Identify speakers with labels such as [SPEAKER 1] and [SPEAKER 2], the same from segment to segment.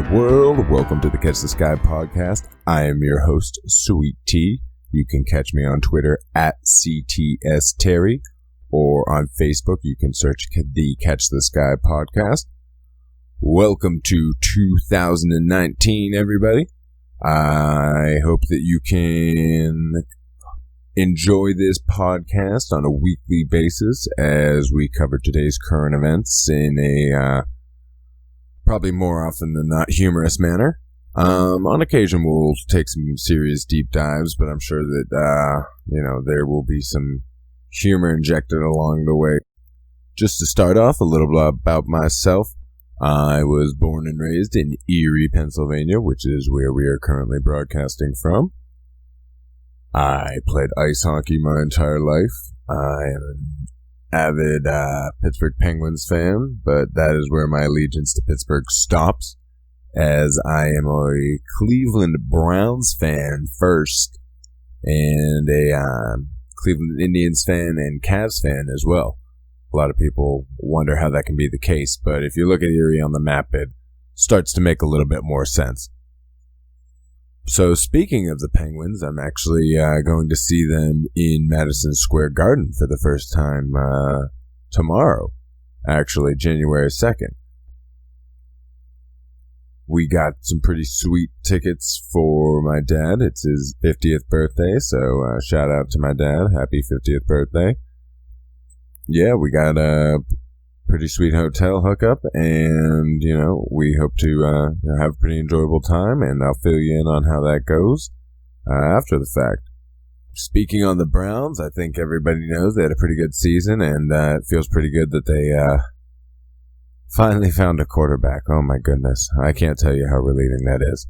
[SPEAKER 1] the world? Welcome to the Catch the Sky podcast. I am your host, Sweet Tea. You can catch me on Twitter at CTSTerry, or on Facebook, you can search the Catch the Sky podcast. Welcome to 2019, everybody. I hope that you can enjoy this podcast on a weekly basis as we cover today's current events in a probably more often than not humorous manner. On occasion we'll take some serious deep dives, but I'm sure that there will be some humor injected along the way. Just to start off, a little bit about myself. I was born and raised in Erie, Pennsylvania, which is where we are currently broadcasting from. I played ice hockey my entire life. I am an avid Pittsburgh Penguins fan, but that is where my allegiance to Pittsburgh stops, as I am a Cleveland Browns fan first, and a Cleveland Indians fan and Cavs fan as well. A lot of people wonder how that can be the case, but if you look at Erie on the map, it starts to make a little bit more sense. So speaking of the Penguins, I'm actually going to see them in Madison Square Garden for the first time tomorrow, actually January 2nd. We got some pretty sweet tickets for my dad. It's his 50th birthday, so shout out to my dad. Happy 50th birthday. Yeah, we got a pretty sweet hotel hookup, and, we hope to have a pretty enjoyable time, and I'll fill you in on how that goes after the fact. Speaking on the Browns, I think everybody knows they had a pretty good season, and it feels pretty good that they finally found a quarterback. Oh my goodness, I can't tell you how relieving that is.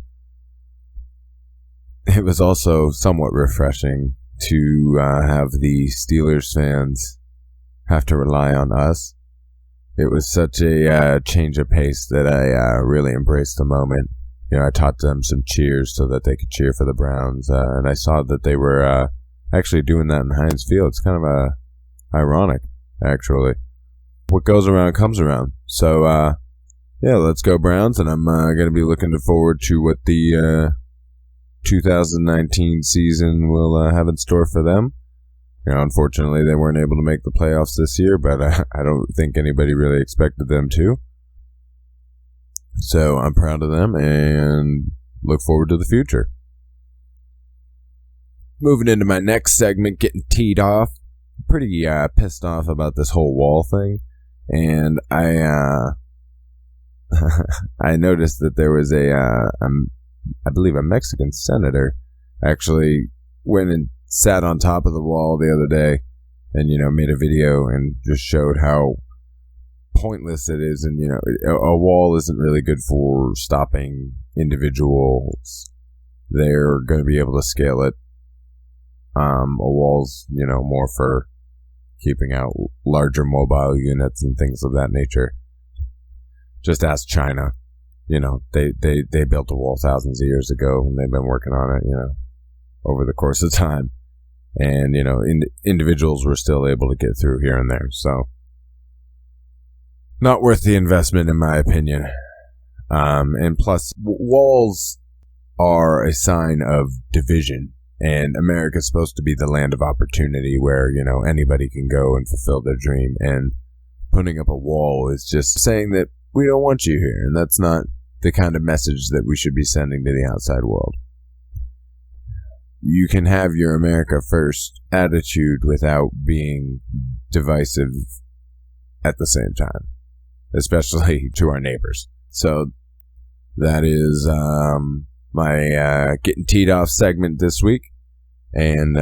[SPEAKER 1] It was also somewhat refreshing to have the Steelers fans have to rely on us. It was such a change of pace that I really embraced the moment. I taught them some cheers so that they could cheer for the Browns, and I saw that they were actually doing that in Heinz Field. It's kind of ironic, actually. What goes around comes around. So, let's go Browns, and I'm going to be looking forward to what the 2019 season will have in store for them. Unfortunately, they weren't able to make the playoffs this year, but I don't think anybody really expected them to. So I'm proud of them and look forward to the future. Moving into my next segment, getting teed off. Pretty pissed off about this whole wall thing, and I noticed that there was I believe a Mexican senator actually went and sat on top of the wall the other day and, made a video and just showed how pointless it is. And, a wall isn't really good for stopping individuals. They're going to be able to scale it. A wall's, more for keeping out larger mobile units and things of that nature. Just ask China. They built a wall thousands of years ago, and they've been working on it, over the course of time. And, individuals were still able to get through here and there. So, not worth the investment, in my opinion. And plus, walls are a sign of division. And America's supposed to be the land of opportunity where, anybody can go and fulfill their dream. And putting up a wall is just saying that we don't want you here. And that's not the kind of message that we should be sending to the outside world. You can have your America first attitude without being divisive at the same time, especially to our neighbors. So that is my getting teed off segment this week. And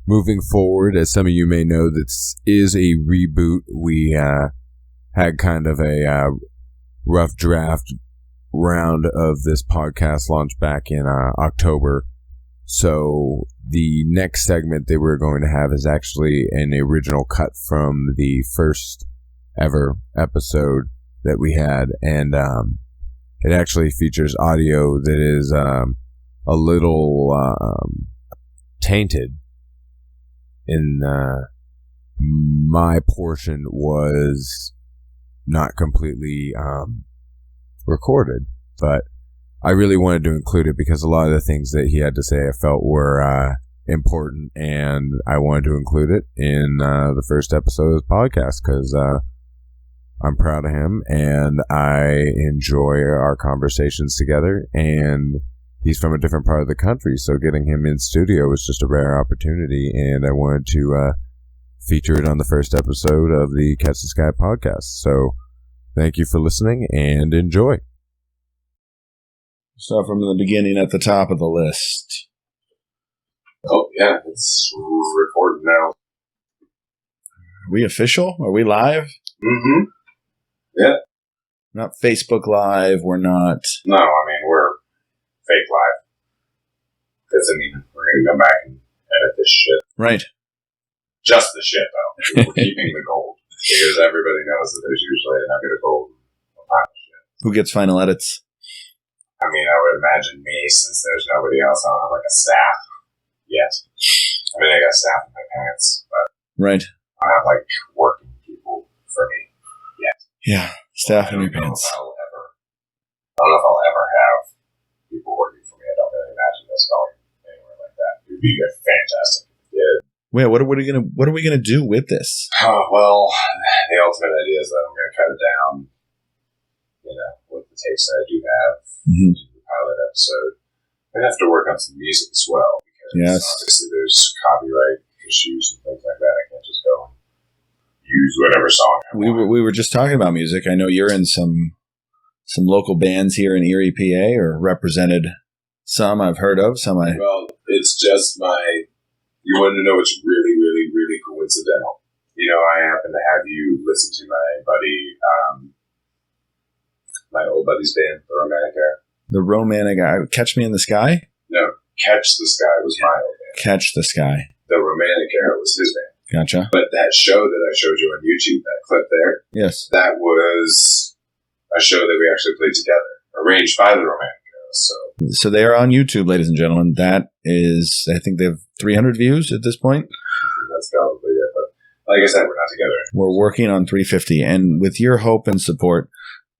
[SPEAKER 1] moving forward, as some of you may know, this is a reboot. We had kind of a rough draft round of this podcast launch back in October. So the next segment that we're going to have is actually an original cut from the first ever episode that we had, and it actually features audio that is a little tainted. In my portion was not completely recorded. but I really wanted to include it because a lot of the things that he had to say I felt were important, and I wanted to include it in the first episode of the podcast because I'm proud of him and I enjoy our conversations together, and he's from a different part of the country, so getting him in studio was just a rare opportunity, and I wanted to feature it on the first episode of the Catch the Sky podcast. So thank you for listening and enjoy.
[SPEAKER 2] Start from the beginning at the top of the list.
[SPEAKER 3] Oh, yeah, it's recording now.
[SPEAKER 2] Are we official? Are we live?
[SPEAKER 3] Mm-hmm. Yeah.
[SPEAKER 2] Not Facebook Live. We're not.
[SPEAKER 3] No, I mean, we're fake live. Because, I mean, we're going to go back and edit this shit.
[SPEAKER 2] Right.
[SPEAKER 3] Just the shit, though. We're keeping the gold. Because everybody knows that there's usually a nugget of gold in final shit.
[SPEAKER 2] Who gets final edits?
[SPEAKER 3] I mean, I would imagine me, since there's nobody else. I don't have, like, a staff yet. I mean, I got staff in my pants, but
[SPEAKER 2] right.
[SPEAKER 3] I don't have, like, working people for me yet.
[SPEAKER 2] Yeah, staff in your pants.
[SPEAKER 3] I don't know if I'll ever have people working for me. I don't really imagine this going anywhere like that. It would be fantastic if it did.
[SPEAKER 2] Wait, what are we gonna do with this?
[SPEAKER 3] Oh, well, the ultimate idea is that I'm going to cut it down. You know, with the takes that I do have in the pilot episode. I'm going to have to work on some music as well, because obviously there's copyright issues and things like that. I can't just go and use whatever song I want.
[SPEAKER 2] We were just talking about music. I know you're in some local bands here in Erie, PA, or represented some I've heard of, some I...
[SPEAKER 3] Well, it's just you want to know what's really, really, really coincidental. You know, I happen to have you listen to my buddy, my old buddy's band, The Romantic Era.
[SPEAKER 2] The Romantic Era. Catch Me in the Sky?
[SPEAKER 3] No, Catch the Sky was my old band.
[SPEAKER 2] Catch the Sky.
[SPEAKER 3] The Romantic Era was his band.
[SPEAKER 2] Gotcha.
[SPEAKER 3] But that show that I showed you on YouTube, that clip there,
[SPEAKER 2] yes,
[SPEAKER 3] that was a show that we actually played together, arranged by The Romantic Era.
[SPEAKER 2] So they are on YouTube, ladies and gentlemen. That is, I think they have 300 views at this point.
[SPEAKER 3] That's probably it. But like I said, we're not together anymore.
[SPEAKER 2] We're working on 350, and with your hope and support,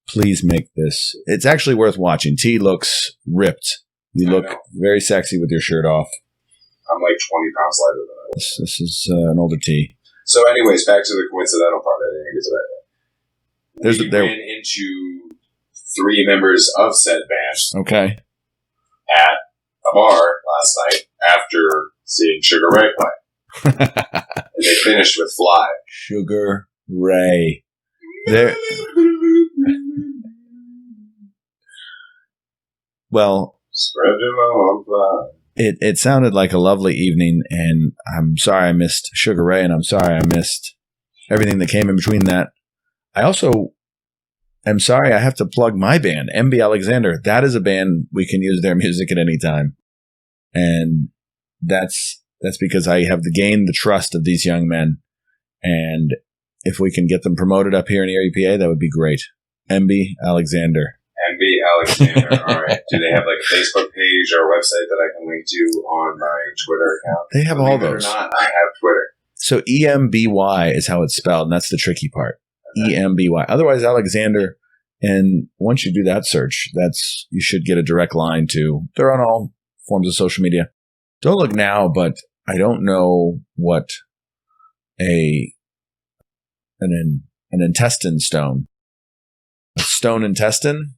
[SPEAKER 2] please make this. It's actually worth watching. T looks ripped. You look very sexy with your shirt off.
[SPEAKER 3] I'm like 20 pounds lighter than I was.
[SPEAKER 2] This is an older T.
[SPEAKER 3] So anyways, back to the coincidental part. I didn't get to that yet. We ran into 3 members of said band at a bar last night after seeing Sugar Ray play. And they finished with Fly.
[SPEAKER 2] Sugar Ray. Well,
[SPEAKER 3] spread your love on Fly.
[SPEAKER 2] It sounded like a lovely evening, and I'm sorry I missed Sugar Ray, and I'm sorry I missed everything that came in between that. I also am sorry I have to plug my band, Emby Alexander. That is a band we can use their music at any time. And that's because I have gained the trust of these young men. And if we can get them promoted up here in Erie, PA, that would be great. Emby Alexander.
[SPEAKER 3] Emby Alexander. All right. Do they have like a Facebook page or a website that I can link to on my Twitter account?
[SPEAKER 2] They have all those.
[SPEAKER 3] Or not, I have Twitter.
[SPEAKER 2] So EMBY is how it's spelled, and that's the tricky part. Okay. EMBY. Otherwise, Alexander. And once you do that search, you should get a direct line to. They're on all forms of social media. Don't look now, but I don't know what an intestine stone. A stone intestine?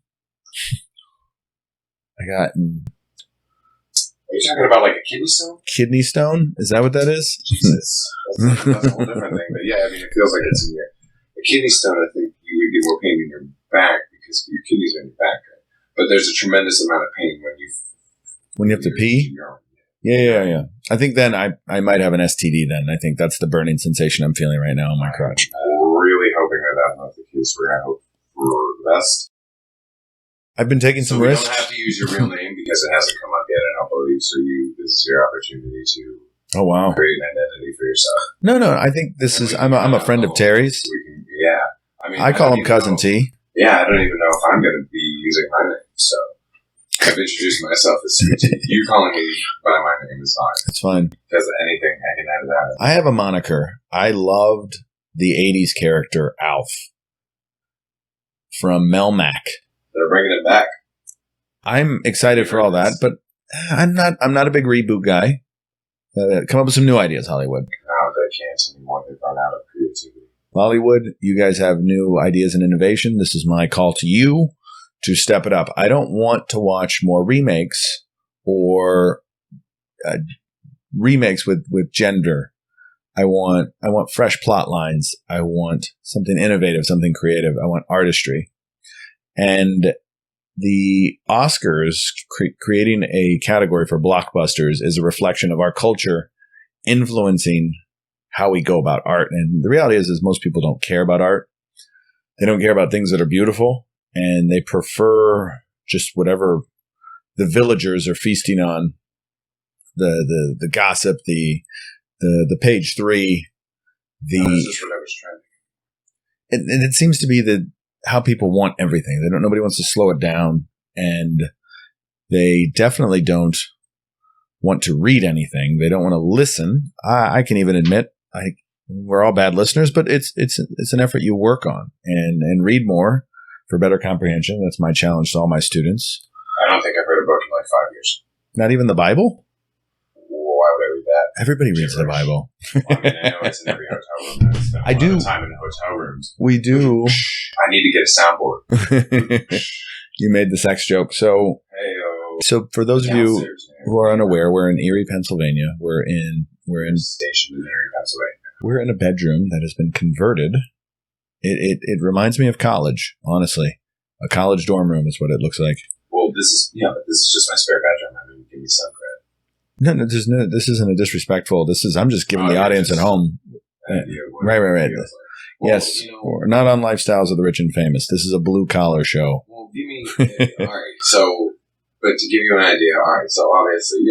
[SPEAKER 3] Are you talking about like a kidney stone?
[SPEAKER 2] Kidney stone? Is that what that is?
[SPEAKER 3] Jesus. That's a whole different thing. But yeah, I mean, it feels like it's in your... A kidney stone, I think you would get more pain in your back because your kidneys are in your back. Right? But there's a tremendous amount of pain when
[SPEAKER 2] you have to pee? Yeah. I think then I might have an STD then. I think that's the burning sensation I'm feeling right now in my crotch.
[SPEAKER 3] I'm really hoping that that's not the case. We're going to hope for the best.
[SPEAKER 2] I've been taking some risks.
[SPEAKER 3] You don't have to use your real name because it hasn't come up yet, I don't believe. So this is your opportunity to create an identity for yourself. No. I think this is. I'm a friend of Terry's. I call him Cousin T. Yeah, I don't even know if I'm going to be using my name. So I've introduced myself as T. You calling me by my name is fine. It's fine because anything I can add that.
[SPEAKER 2] I have a moniker. I loved the '80s character Alf from Melmac.
[SPEAKER 3] They're bringing it back.
[SPEAKER 2] I'm excited for all that, but I'm not a big reboot guy. Come up with some new ideas, Hollywood.
[SPEAKER 3] No, they can't anymore. They've run out of creativity.
[SPEAKER 2] Hollywood, you guys have new ideas and innovation. This is my call to you to step it up. I don't want to watch more remakes or remakes with gender. I want fresh plot lines. I want something innovative, something creative. I want artistry. And the Oscars creating a category for blockbusters is a reflection of our culture influencing how we go about art. And the reality is most people don't care about art. They don't care about things that are beautiful, and they prefer just whatever the villagers are feasting on, the gossip, the page 3,
[SPEAKER 3] this is whatever's trending.
[SPEAKER 2] And it seems to be how people want everything. Nobody wants to slow it down, and they definitely don't want to read anything. They don't want to listen. I can even admit we're all bad listeners, but it's an effort you work on and read more for better comprehension. That's my challenge to all my students.
[SPEAKER 3] I don't think I've read a book in like 5 years.
[SPEAKER 2] Not even the Bible?
[SPEAKER 3] Why would I read that?
[SPEAKER 2] Everybody reads the Bible.
[SPEAKER 3] Well, I mean, I know it's in every hotel room. I do. Time in hotel rooms.
[SPEAKER 2] We do.
[SPEAKER 3] I need to get a soundboard.
[SPEAKER 2] You made the sex joke. So, so for those of you who are unaware, we're in Erie, Pennsylvania. We're
[SPEAKER 3] stationed in Erie, Pennsylvania.
[SPEAKER 2] We're in a bedroom that has been converted. It reminds me of college, honestly. A college dorm room is what it looks like.
[SPEAKER 3] Well, this is just my spare bedroom. I mean, give me some credit.
[SPEAKER 2] No, this isn't a disrespectful. I'm just giving the audience at home. Right. Well, yes, we're not on Lifestyles of the Rich and Famous. This is a blue collar show.
[SPEAKER 3] Well, give me all right. So, but to give you an idea, all right. So obviously,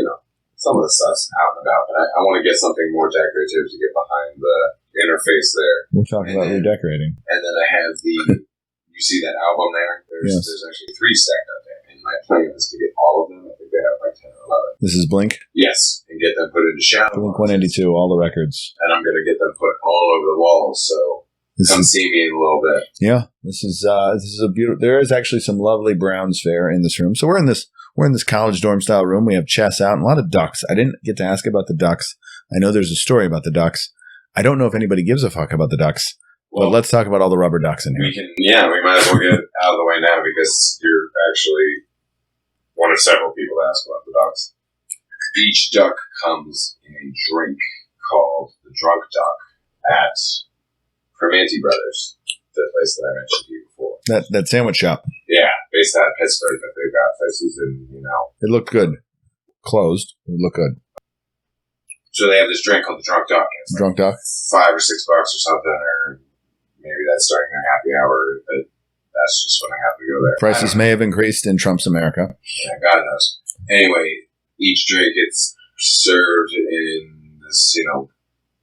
[SPEAKER 3] some of the stuff's out and about, but I want to get something more decorative to get behind the interface there.
[SPEAKER 2] We're talking about redecorating,
[SPEAKER 3] and then I have you see that album there? There's actually 3 stacked up there, and my plan is to get all of them. I think they have like 10 or 11.
[SPEAKER 2] This is Blink?
[SPEAKER 3] Yes, and get them put into shadow.
[SPEAKER 2] Blink 182, all the records.
[SPEAKER 3] And I'm going to get them put all over the walls, so come see me in a little bit.
[SPEAKER 2] Yeah, this is a beautiful. There is actually some lovely Browns fare in this room. So we're in this college dorm style room. We have chess out and a lot of ducks. I didn't get to ask about the ducks. I know there's a story about the ducks. I don't know if anybody gives a fuck about the ducks. Well, but let's talk about all the rubber ducks in here.
[SPEAKER 3] We might as well get out of the way now because you're actually one of several people to ask about the ducks. Each duck comes in a drink called the Drunk Duck at Primanti Brothers, the place that I mentioned to you before.
[SPEAKER 2] That sandwich shop.
[SPEAKER 3] Yeah, based out of Pittsburgh, but they've got places in,
[SPEAKER 2] It looked good. Closed. It looked good.
[SPEAKER 3] So they have this drink called the Drunk Duck.
[SPEAKER 2] Drunk Duck?
[SPEAKER 3] $5 or $6 or something, or maybe that's starting their happy hour, but that's just when I have to go there.
[SPEAKER 2] Prices may have increased in Trump's America.
[SPEAKER 3] Yeah, God knows. Anyway, each drink gets served in this,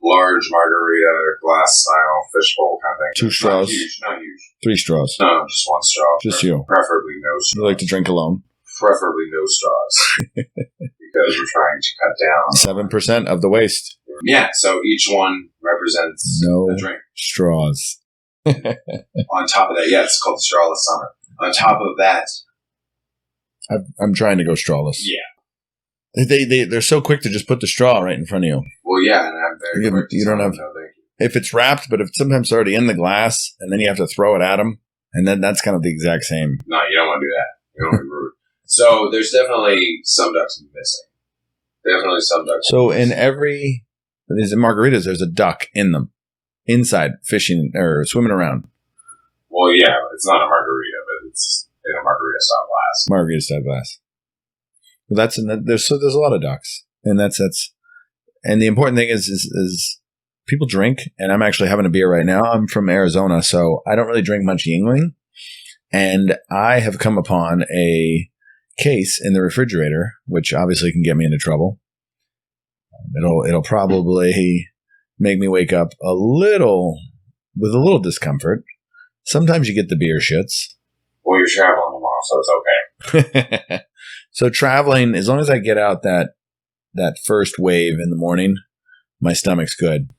[SPEAKER 3] large margarita glass style fishbowl kind of thing.
[SPEAKER 2] 2 straws.
[SPEAKER 3] Not huge.
[SPEAKER 2] 3 straws.
[SPEAKER 3] No, just 1 straw.
[SPEAKER 2] Just you.
[SPEAKER 3] Preferably no straws.
[SPEAKER 2] You like to drink alone?
[SPEAKER 3] Preferably no straws. Because we're trying to cut down
[SPEAKER 2] 7% of the waste.
[SPEAKER 3] Yeah, so each one represents a drink.
[SPEAKER 2] Straws.
[SPEAKER 3] On top of that, it's called the Strawless Summer. On top of that,
[SPEAKER 2] I'm trying to go strawless.
[SPEAKER 3] Yeah.
[SPEAKER 2] They're so quick to just put the straw right in front of you.
[SPEAKER 3] Well, yeah, and I'm very quick.
[SPEAKER 2] You don't have. If it's wrapped, but if sometimes it's already in the glass, and then you have to throw it at them, and then that's kind of the exact same.
[SPEAKER 3] No, you don't want to do that. You don't want to be rude. So there's definitely some ducks missing. Definitely some ducks.
[SPEAKER 2] So in every these margaritas, there's a duck in them, inside fishing or swimming around.
[SPEAKER 3] Well, yeah, it's not a margarita, but it's in a margarita style glass.
[SPEAKER 2] Margarita style glass. Well, there's a lot of ducks, and that's and the important thing is people drink, and I'm actually having a beer right now. I'm from Arizona, so I don't really drink much Yingling, and I have come upon a case in the refrigerator, which obviously can get me into trouble. It'll probably make me wake up with a little discomfort. Sometimes you get the beer shits.
[SPEAKER 3] Well, you're traveling tomorrow, so it's okay.
[SPEAKER 2] So traveling, as long as I get out that first wave in the morning, my stomach's good.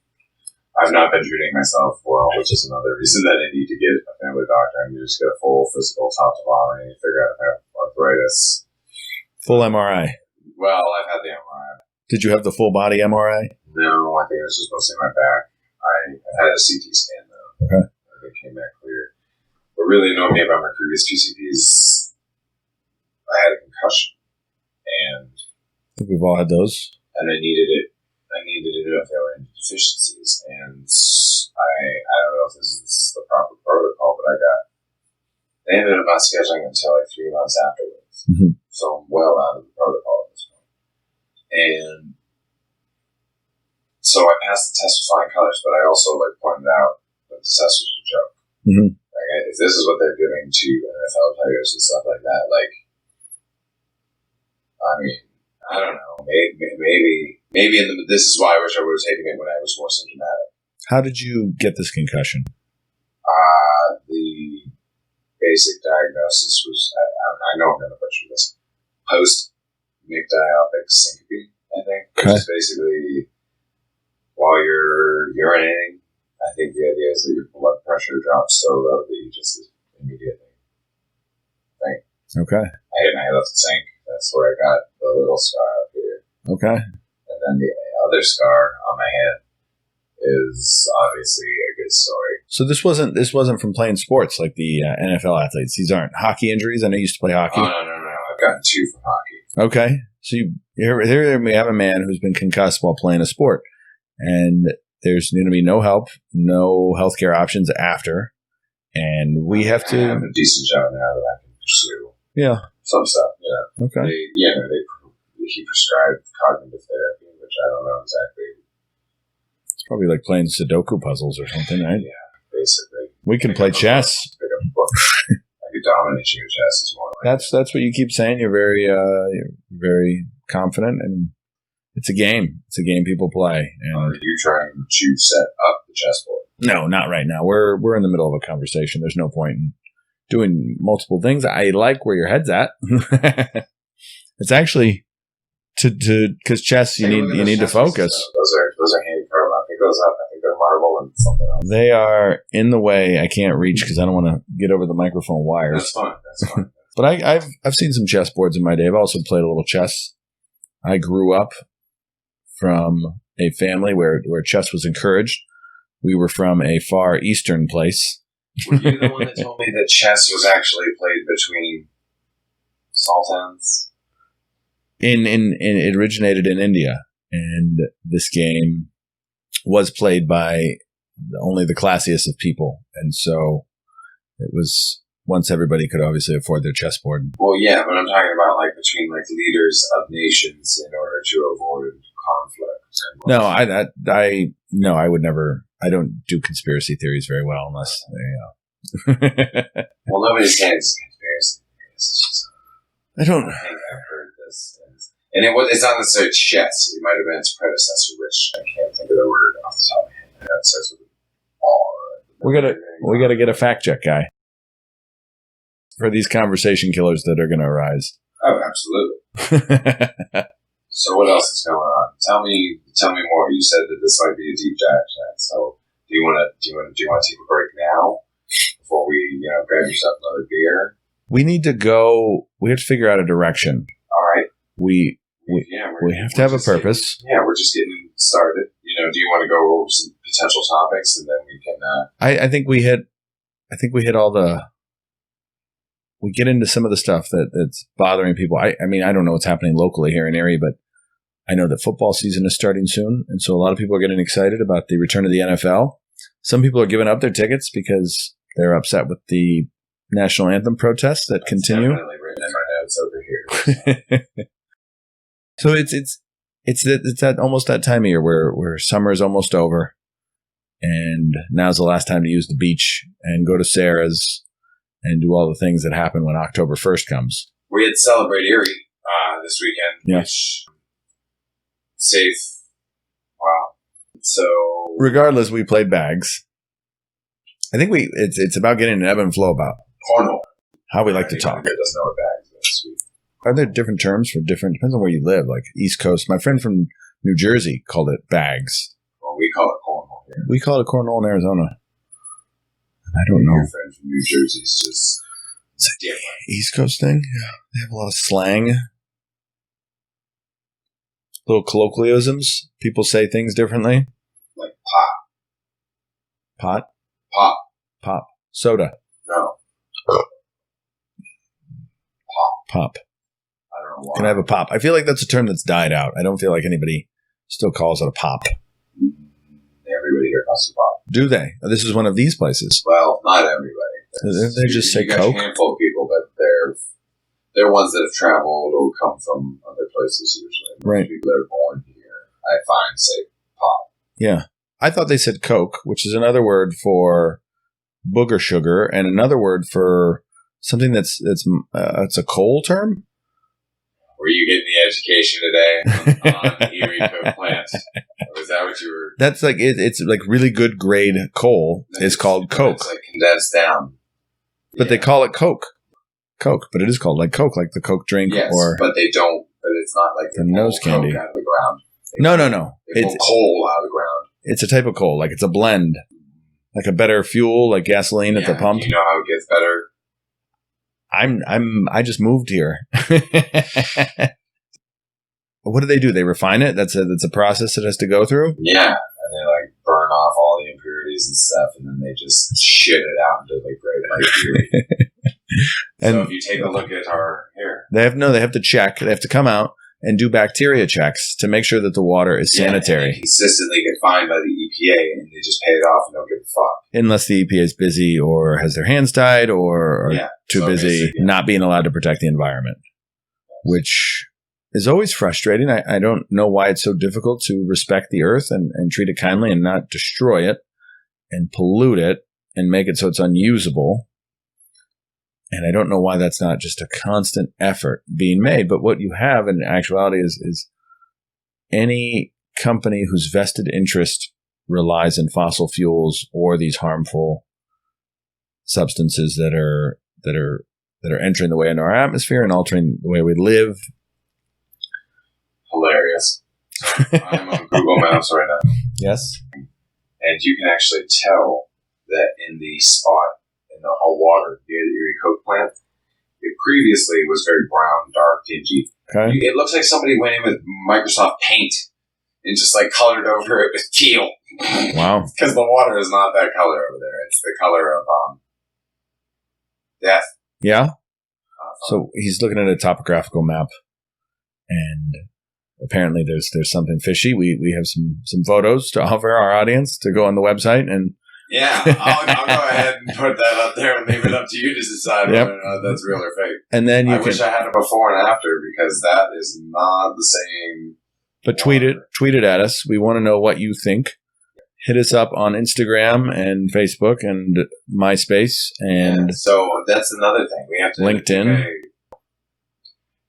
[SPEAKER 3] I've not been treating myself well, which is another reason that I need to get a family doctor and just get a full physical top to bottom and figure out if I have arthritis.
[SPEAKER 2] Full MRI.
[SPEAKER 3] Well, I've had the MRI.
[SPEAKER 2] Did you have the full body MRI?
[SPEAKER 3] No, I think it was just mostly my back. I had a CT scan, though.
[SPEAKER 2] Okay.
[SPEAKER 3] It came back clear. What really annoyed me about my previous PCPs, I had a concussion. And
[SPEAKER 2] I think we've all had those.
[SPEAKER 3] And I needed it. I needed to know if there were any deficiencies. And I don't know if this is the proper protocol, but they ended up not scheduling until like 3 months afterwards.
[SPEAKER 2] Mm-hmm.
[SPEAKER 3] So I'm well out of the protocol at this point. And so I passed the test with flying colors, but I also pointed out that the test was a joke.
[SPEAKER 2] Mm-hmm.
[SPEAKER 3] If this is what they're giving to NFL players and stuff like that, I mean, I don't know. Maybe this is why I wish I would have taken it when I was more symptomatic.
[SPEAKER 2] How did you get this concussion?
[SPEAKER 3] The basic diagnosis was, I know I'm going to butcher this, post-mictiopic syncope, I think.
[SPEAKER 2] Okay.
[SPEAKER 3] Which is basically, while you're urinating, I think the idea is that your blood pressure drops so low that you just immediately think.
[SPEAKER 2] Okay.
[SPEAKER 3] I hit my head off the sink. That's where I got the little scar up here.
[SPEAKER 2] Okay.
[SPEAKER 3] And then the other scar on my head is obviously a good story.
[SPEAKER 2] So this wasn't from playing sports like the NFL athletes. These aren't hockey injuries. I know you used to play hockey.
[SPEAKER 3] Oh, no. I've gotten 2 from hockey.
[SPEAKER 2] Okay. So here we have a man who's been concussed while playing a sport, and there's going to be no help, no healthcare options after, and we have to.
[SPEAKER 3] I have a decent job now that I can pursue.
[SPEAKER 2] Yeah.
[SPEAKER 3] Some stuff. Yeah.
[SPEAKER 2] Okay.
[SPEAKER 3] He prescribed cognitive therapy, which I don't know exactly.
[SPEAKER 2] It's probably like playing Sudoku puzzles or something, right?
[SPEAKER 3] Yeah, basically.
[SPEAKER 2] We can play chess.
[SPEAKER 3] Pick up a book. I could dominate you in chess as well.
[SPEAKER 2] That's what you keep saying. You're very confident, and it's a game. It's a game people play. And
[SPEAKER 3] are you trying to set up the chessboard?
[SPEAKER 2] No, not right now. We're in the middle of a conversation. There's no point in doing multiple things. I like where your head's at. It's actually because chess you need to focus.
[SPEAKER 3] Those are handy cards. I pick those up. I think they're marble and something else.
[SPEAKER 2] They are in the way. I can't reach because I don't want to get over the microphone wires.
[SPEAKER 3] That's fine.
[SPEAKER 2] But I've seen some chess boards in my day. I've also played a little chess. I grew up from a family where chess was encouraged. We were from a far eastern place.
[SPEAKER 3] Were you the one that told me that chess was actually played between sultans?
[SPEAKER 2] It originated in India, and this game was played by only the classiest of people, and so it was once everybody could obviously afford their chessboard.
[SPEAKER 3] Well, yeah, but I'm talking about between leaders of nations in order to avoid conflict.
[SPEAKER 2] No, I would never. I don't do conspiracy theories very well unless
[SPEAKER 3] Well, nobody's saying it's a conspiracy theories.
[SPEAKER 2] I don't.
[SPEAKER 3] I think I've heard this, and it's not necessarily chess. It might have been its predecessor, which I can't think of the word off the top of my head. I know it starts with R.
[SPEAKER 2] We gotta get a fact check guy for these conversation killers that are going to arise.
[SPEAKER 3] Oh, absolutely. So what else is going on? Tell me more. You said that this might be a deep dive tonight. So do you want to take a break now before we grab yourself another beer?
[SPEAKER 2] We need to go. We have to figure out a direction.
[SPEAKER 3] All right.
[SPEAKER 2] We have to have a purpose.
[SPEAKER 3] We're just getting started. Do you want to go over some potential topics and then we can?
[SPEAKER 2] I think we hit all the. We get into some of the stuff that's bothering people. I mean, I don't know what's happening locally here in Erie, but I know that football season is starting soon. And so a lot of people are getting excited about the return of the NFL. Some people are giving up their tickets because they're upset with the national anthem protests that continue.
[SPEAKER 3] Definitely written in my notes over here.
[SPEAKER 2] So it's that almost that time of year where summer is almost over. And now's the last time to use the beach and go to Sarah's and do all the things that happen when October 1st comes.
[SPEAKER 3] We had Celebrate Erie this weekend, which safe. Wow. So
[SPEAKER 2] regardless, we played bags. I think it's about getting an ebb and flow about
[SPEAKER 3] cornhole.
[SPEAKER 2] How we like to talk.
[SPEAKER 3] Doesn't know what bags is.
[SPEAKER 2] Are there different terms for different? Depends on where you live. Like East Coast, my friend from New Jersey called it bags.
[SPEAKER 3] Well, we call it cornhole here.
[SPEAKER 2] We call it cornhole in Arizona. I don't know.
[SPEAKER 3] Your friend from New Jersey is just It's different.
[SPEAKER 2] East Coast thing? Yeah. They have a lot of slang. Little colloquialisms. People say things differently.
[SPEAKER 3] Like pop.
[SPEAKER 2] Pot?
[SPEAKER 3] Pop.
[SPEAKER 2] Pop. Soda.
[SPEAKER 3] No.
[SPEAKER 2] Pop.
[SPEAKER 3] I don't know why.
[SPEAKER 2] Can I have a pop? I feel like that's a term that's died out. I don't feel like anybody still calls it a pop.
[SPEAKER 3] Everybody here calls it pop.
[SPEAKER 2] Do they? This is one of these places.
[SPEAKER 3] Well, not everybody.
[SPEAKER 2] They just say Coke?
[SPEAKER 3] A handful of people, but they're ones that have traveled or come from other places usually.
[SPEAKER 2] Right.
[SPEAKER 3] People that are born here, I find, say pop.
[SPEAKER 2] Yeah. I thought they said Coke, which is another word for booger sugar and another word for something it's a coal term.
[SPEAKER 3] Were you getting the education today on Erie Coke plants? Or was that what you were?
[SPEAKER 2] That's like it's like really good grade coal is called Coke.
[SPEAKER 3] It's like condensed down.
[SPEAKER 2] But they call it Coke. Coke, but it is called like Coke, like the Coke drink.
[SPEAKER 3] Yes,
[SPEAKER 2] or
[SPEAKER 3] but they don't. But it's not like
[SPEAKER 2] the nose candy
[SPEAKER 3] Coke out of the ground.
[SPEAKER 2] No.
[SPEAKER 3] It's coal out of the ground.
[SPEAKER 2] It's a type of coal, like it's a blend, like a better fuel, like gasoline at the pump.
[SPEAKER 3] You know how it gets better?
[SPEAKER 2] I just moved here. What do they do? They refine it? That's a process it has to go through?
[SPEAKER 3] Yeah. And they like burn off all the impurities and stuff, and then they just shit it out into like Great Lake Erie.
[SPEAKER 2] And
[SPEAKER 3] so if you take a look at our here.
[SPEAKER 2] They have to check. They have to come out and do bacteria checks to make sure that the water is sanitary.
[SPEAKER 3] And they consistently get fined by the EPA, and they just pay it off and don't give a fuck.
[SPEAKER 2] Unless the EPA is busy or has their hands tied or are too busy not being allowed to protect the environment, which is always frustrating. I don't know why it's so difficult to respect the earth and treat it kindly and not destroy it and pollute it and make it so it's unusable. And I don't know why that's not just a constant effort being made. But what you have in actuality is any company whose vested interest relies on fossil fuels or these harmful substances that are entering the way into our atmosphere and altering the way we live.
[SPEAKER 3] Hilarious. I'm on Google Maps right now.
[SPEAKER 2] Yes.
[SPEAKER 3] And you can actually tell that in the spot in the water near the Erie Coke plant, it previously was very brown, dark, dingy.
[SPEAKER 2] Okay.
[SPEAKER 3] It looks like somebody went in with Microsoft Paint and just like colored over it with teal.
[SPEAKER 2] Wow.
[SPEAKER 3] Because the water is not that color over there. It's the color of death.
[SPEAKER 2] Yeah. So he's looking at a topographical map, and apparently there's something fishy. We have some photos to offer our audience to go on the website and.
[SPEAKER 3] Yeah, I'll go ahead and put that up there and leave it up to you to decide whether or not that's real or fake.
[SPEAKER 2] And then
[SPEAKER 3] I wish I had a before and after, because that is not the same.
[SPEAKER 2] But tweet it at us. We want to know what you think. Hit us up on Instagram and Facebook and MySpace and
[SPEAKER 3] so that's another thing we have to
[SPEAKER 2] LinkedIn.
[SPEAKER 3] Okay.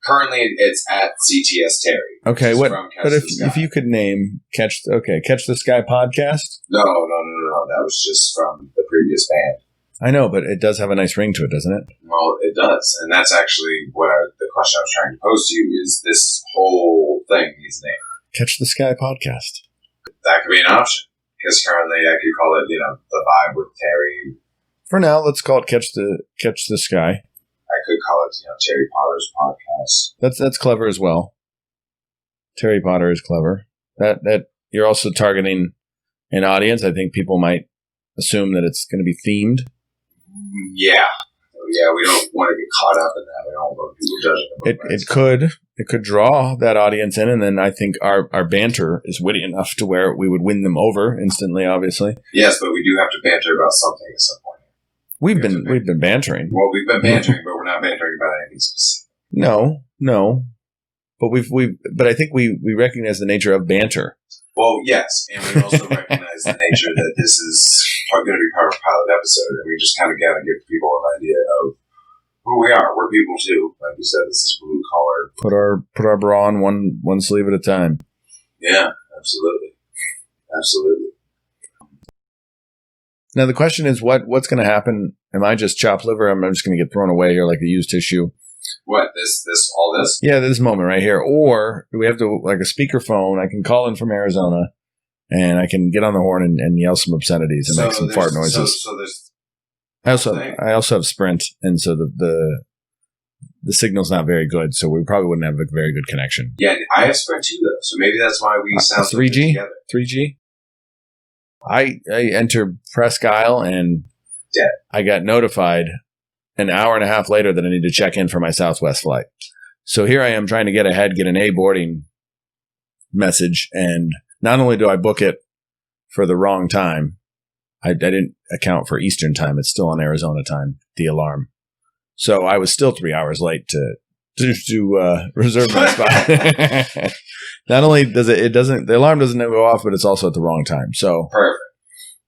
[SPEAKER 3] Currently, it's at CTS Terry.
[SPEAKER 2] Okay, but if you could name Catch the Sky podcast.
[SPEAKER 3] No. That was just from the previous band.
[SPEAKER 2] I know, but it does have a nice ring to it, doesn't it?
[SPEAKER 3] Well, it does, and that's actually the question I was trying to pose to you is this whole thing needs a name.
[SPEAKER 2] Catch the Sky podcast.
[SPEAKER 3] That could be an option, because currently I could call it, The Vibe with Terry.
[SPEAKER 2] For now, let's call it Catch the Sky.
[SPEAKER 3] I could call it, Terry Potter's podcast.
[SPEAKER 2] That's clever as well. Terry Potter is clever. That you're also targeting an audience. I think people might assume that it's going to be themed.
[SPEAKER 3] Yeah, we don't want to get caught up in that. We don't want people judging. It could draw that audience in, and then I think our banter is witty enough to where we would win them over instantly. Obviously, yes, but we do have to banter about something at some point.
[SPEAKER 2] We've been bantering.
[SPEAKER 3] Well, we've been bantering, but we're not bantering about anything specific.
[SPEAKER 2] No, but I think we recognize the nature of banter.
[SPEAKER 3] Well, yes, and we also recognize the nature that this is going to be part of a pilot episode, and we just kind of got to give people an idea of who we are. We're people too, like you said. This is blue collar.
[SPEAKER 2] Put our bra on one sleeve at a time.
[SPEAKER 3] Yeah, absolutely.
[SPEAKER 2] Now the question is, what's going to happen? Am I just chopped liver? Am I just going to get thrown away here like a used tissue?
[SPEAKER 3] What, all this?
[SPEAKER 2] Yeah, this moment right here. Or do we have to, like a speakerphone, I can call in from Arizona and I can get on the horn and yell some obscenities and make some fart noises.
[SPEAKER 3] So there's
[SPEAKER 2] I also have Sprint, and so the signal's not very good, so we probably wouldn't have a very good connection.
[SPEAKER 3] Yeah, I have Sprint too, though, so maybe that's why we sound
[SPEAKER 2] 3G
[SPEAKER 3] together.
[SPEAKER 2] 3G. I entered Presque Isle, and
[SPEAKER 3] dead.
[SPEAKER 2] I got notified an hour and a half later that I need to check in for my Southwest flight. So here I am trying to get ahead, get an A boarding message, and not only do I book it for the wrong time, I didn't account for Eastern time. It's still on Arizona time, the alarm. So I was still 3 hours late to reserve my spot. Not only does the alarm doesn't go off, but it's also at the wrong time. So
[SPEAKER 3] perfect.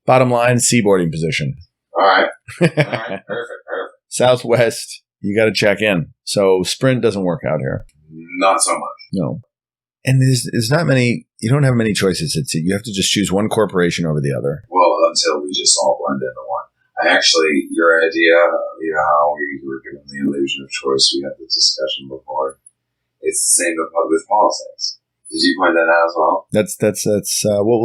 [SPEAKER 2] Bottom line, C boarding position.
[SPEAKER 3] All right. Perfect.
[SPEAKER 2] Southwest, you got to check in. So Sprint doesn't work out here.
[SPEAKER 3] Not so much.
[SPEAKER 2] No. And there's not many, you don't have many choices. You have to just choose one corporation over the other.
[SPEAKER 3] Well, until we just all blend into one. Your idea, how we were given the illusion of choice, we had the discussion before. It's the same with politics. Did you point that out as well?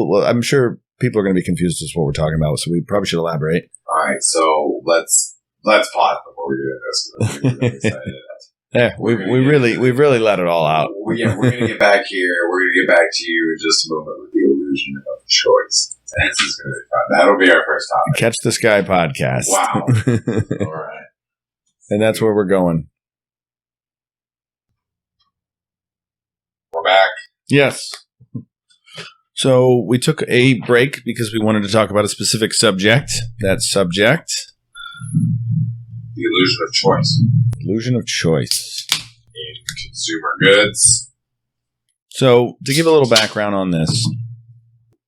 [SPEAKER 2] Well, I'm sure people are going to be confused as to what we're talking about, so we probably should elaborate.
[SPEAKER 3] All right, so let's pause before we do this. We're really excited.
[SPEAKER 2] Yeah, we've really let it all out.
[SPEAKER 3] We're going to get back here. We're going to get back to you in just a moment with the illusion of choice. This is going to be fun. That'll be our first topic.
[SPEAKER 2] Catch the Sky podcast.
[SPEAKER 3] Wow. All right.
[SPEAKER 2] And that's where we're going.
[SPEAKER 3] We're back.
[SPEAKER 2] Yes. So we took a break because we wanted to talk about a specific subject. That subject?
[SPEAKER 3] The illusion of choice.
[SPEAKER 2] Illusion of choice.
[SPEAKER 3] In consumer goods.
[SPEAKER 2] So to give a little background on this,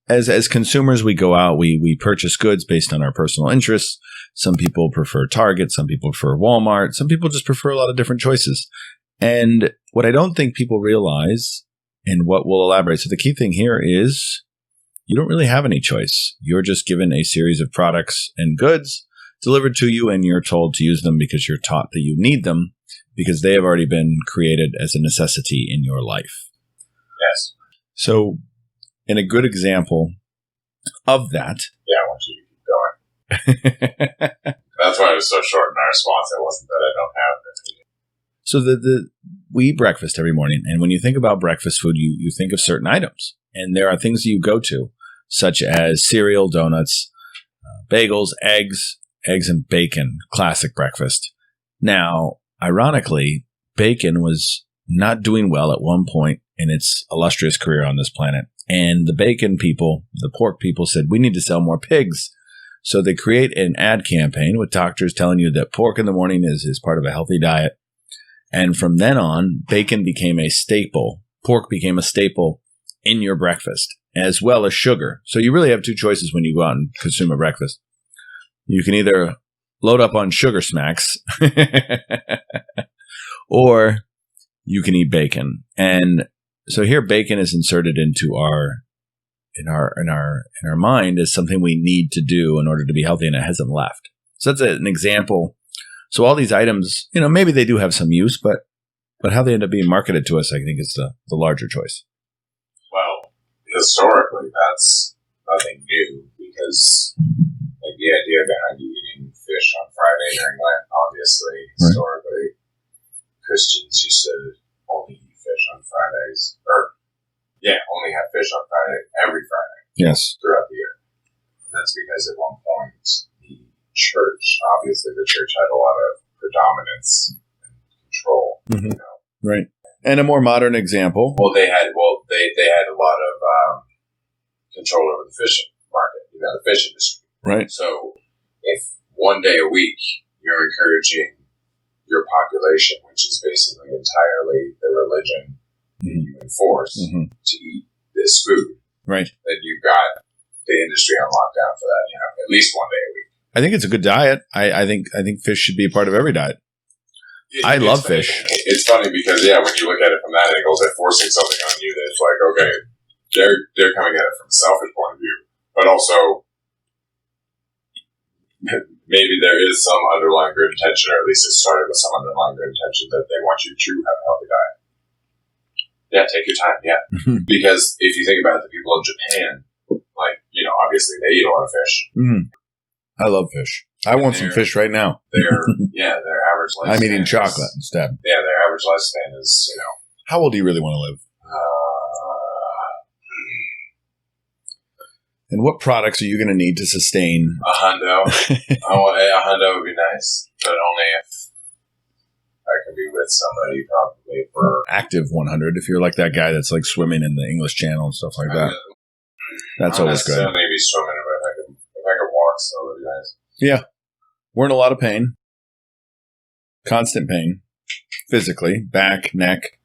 [SPEAKER 2] as consumers, we go out, we purchase goods based on our personal interests. Some people prefer Target, some people prefer Walmart, some people just prefer a lot of different choices. And what I don't think people realize, and what we'll elaborate, so the key thing here is you don't really have any choice. You're just given a series of products and goods delivered to you, and you're told to use them because you're taught that you need them because they have already been created as a necessity in your life.
[SPEAKER 3] Yes.
[SPEAKER 2] So, in a good example of that.
[SPEAKER 3] Yeah, I want you to keep going. That's why I was so short in our response. It wasn't that I don't have it.
[SPEAKER 2] So we eat breakfast every morning, and when you think about breakfast food, you think of certain items, and there are things that you go to, such as cereal, donuts, bagels, eggs and bacon, classic breakfast. Now, ironically, bacon was not doing well at one point in its illustrious career on this planet. And the bacon people, the pork people said, we need to sell more pigs. So they create an ad campaign with doctors telling you that pork in the morning is part of a healthy diet. And from then on, bacon became a staple. Pork became a staple in your breakfast, as well as sugar. So you really have two choices when you go out and consume a breakfast. You can either load up on sugar smacks or you can eat bacon. And so here bacon is inserted into our mind as something we need to do in order to be healthy, and it hasn't left. So that's an example. So all these items, maybe they do have some use, but how they end up being marketed to us, I think, is the larger choice.
[SPEAKER 3] Well, historically, that's nothing new because the idea behind you eating fish on Friday during Lent, obviously, historically, Christians used to only eat fish on Fridays, only have fish on Friday every Friday.
[SPEAKER 2] Yes.
[SPEAKER 3] Throughout the year. And that's because at one point, the church had a lot of predominance and control.
[SPEAKER 2] Mm-hmm. Right. And a more modern example.
[SPEAKER 3] Well, they had a lot of control over the fishing market, the fish industry.
[SPEAKER 2] Right.
[SPEAKER 3] So if one day a week you're encouraging your population, which is basically entirely the religion you enforce, to eat this food,
[SPEAKER 2] right,
[SPEAKER 3] then you've got the industry on lockdown for that. At least one day a week.
[SPEAKER 2] I think it's a good diet. I think fish should be a part of every diet. I love fish.
[SPEAKER 3] It's funny because when you look at it from that angle, they're forcing something on you that's like, okay, they're coming at it from a selfish point of view, but also maybe there is some underlying good intention, or at least it started with some underlying good intention that they want you to have a healthy diet. Yeah, take your time. Yeah, because if you think about it, the people in Japan, obviously they eat a lot of fish.
[SPEAKER 2] I love fish. I want some fish right now.
[SPEAKER 3] Their average lifespan.
[SPEAKER 2] I'm eating chocolate instead.
[SPEAKER 3] Yeah, their average lifespan is,
[SPEAKER 2] How old do you really want to live? And what products are you going to need to sustain?
[SPEAKER 3] A hundo. A hundo would be nice, but only if I can be with somebody probably for
[SPEAKER 2] active 100. If you're like that guy that's like swimming in the English Channel and stuff like that, that's always good.
[SPEAKER 3] Maybe swimming, but if I could walk, so that'd be nice.
[SPEAKER 2] Yeah, we're in a lot of pain, constant pain, physically, back, neck,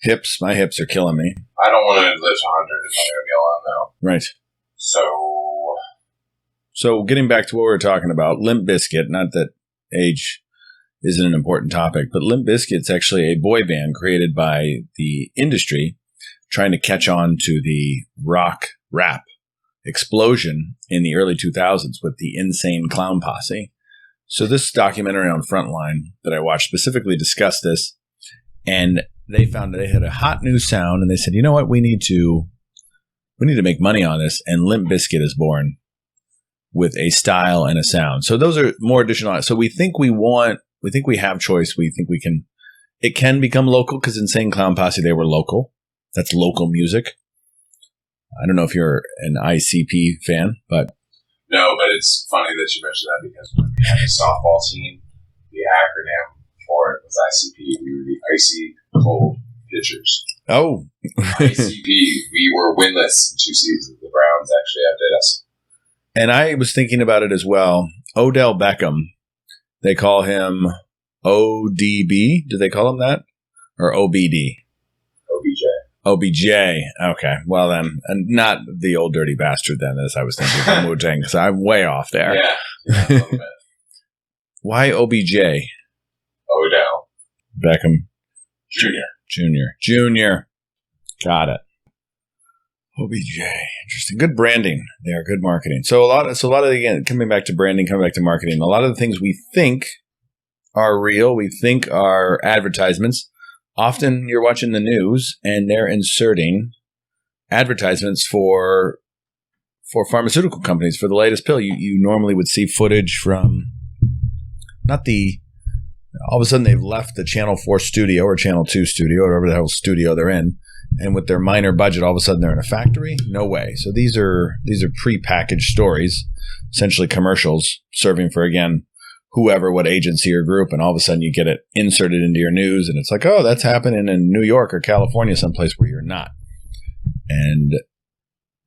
[SPEAKER 2] hips. My hips are killing me.
[SPEAKER 3] I don't want to live to 100 if I'm going to be alone though.
[SPEAKER 2] Right. So getting back to what we were talking about, Limp Bizkit, not that age isn't an important topic, but Limp Bizkit's actually a boy band created by the industry trying to catch on to the rock rap explosion in the early 2000s with the Insane Clown Posse. So this documentary on Frontline that I watched specifically discussed this, and they found that they had a hot new sound, and they said, you know what, we need to make money on this, and Limp Bizkit is born with a style and a sound. So those are more additional. So we think we have choice. We think it can become local because Insane Clown Posse, they were local. That's local music. I don't know if you're an ICP fan, but.
[SPEAKER 3] No, but it's funny that you mentioned that because when we had a softball team, the acronym for it was ICP. We were the Icy Cold Pitchers.
[SPEAKER 2] Oh.
[SPEAKER 3] ICP. We were winless in 2 seasons. The Browns actually outdid us.
[SPEAKER 2] And I was thinking about it as well. Odell Beckham, they call him ODB. Do they call him that? Or OBD? OBJ. Okay. Well, then, and not the old dirty bastard then, as I was thinking from Wu-Tang, because I'm way off there.
[SPEAKER 3] Yeah, a little bit.
[SPEAKER 2] Why OBJ?
[SPEAKER 3] Odell
[SPEAKER 2] Beckham Jr. Got it. OBJ. Interesting. Good branding there. Good marketing. So a lot of, again, coming back to branding, coming back to marketing, a lot of the things we think are real, we think are advertisements. Often you're watching the news and they're inserting advertisements for pharmaceutical companies for the latest pill. You normally would see footage from all of a sudden they've left the Channel 4 studio or Channel 2 studio, or whatever the hell studio they're in. And with their minor budget, all of a sudden they're in a factory? No way. So these are pre-packaged stories, essentially commercials serving for, again, whoever, what agency or group, and all of a sudden you get it inserted into your news, and it's like, oh, that's happening in New York or California, someplace where you're not. And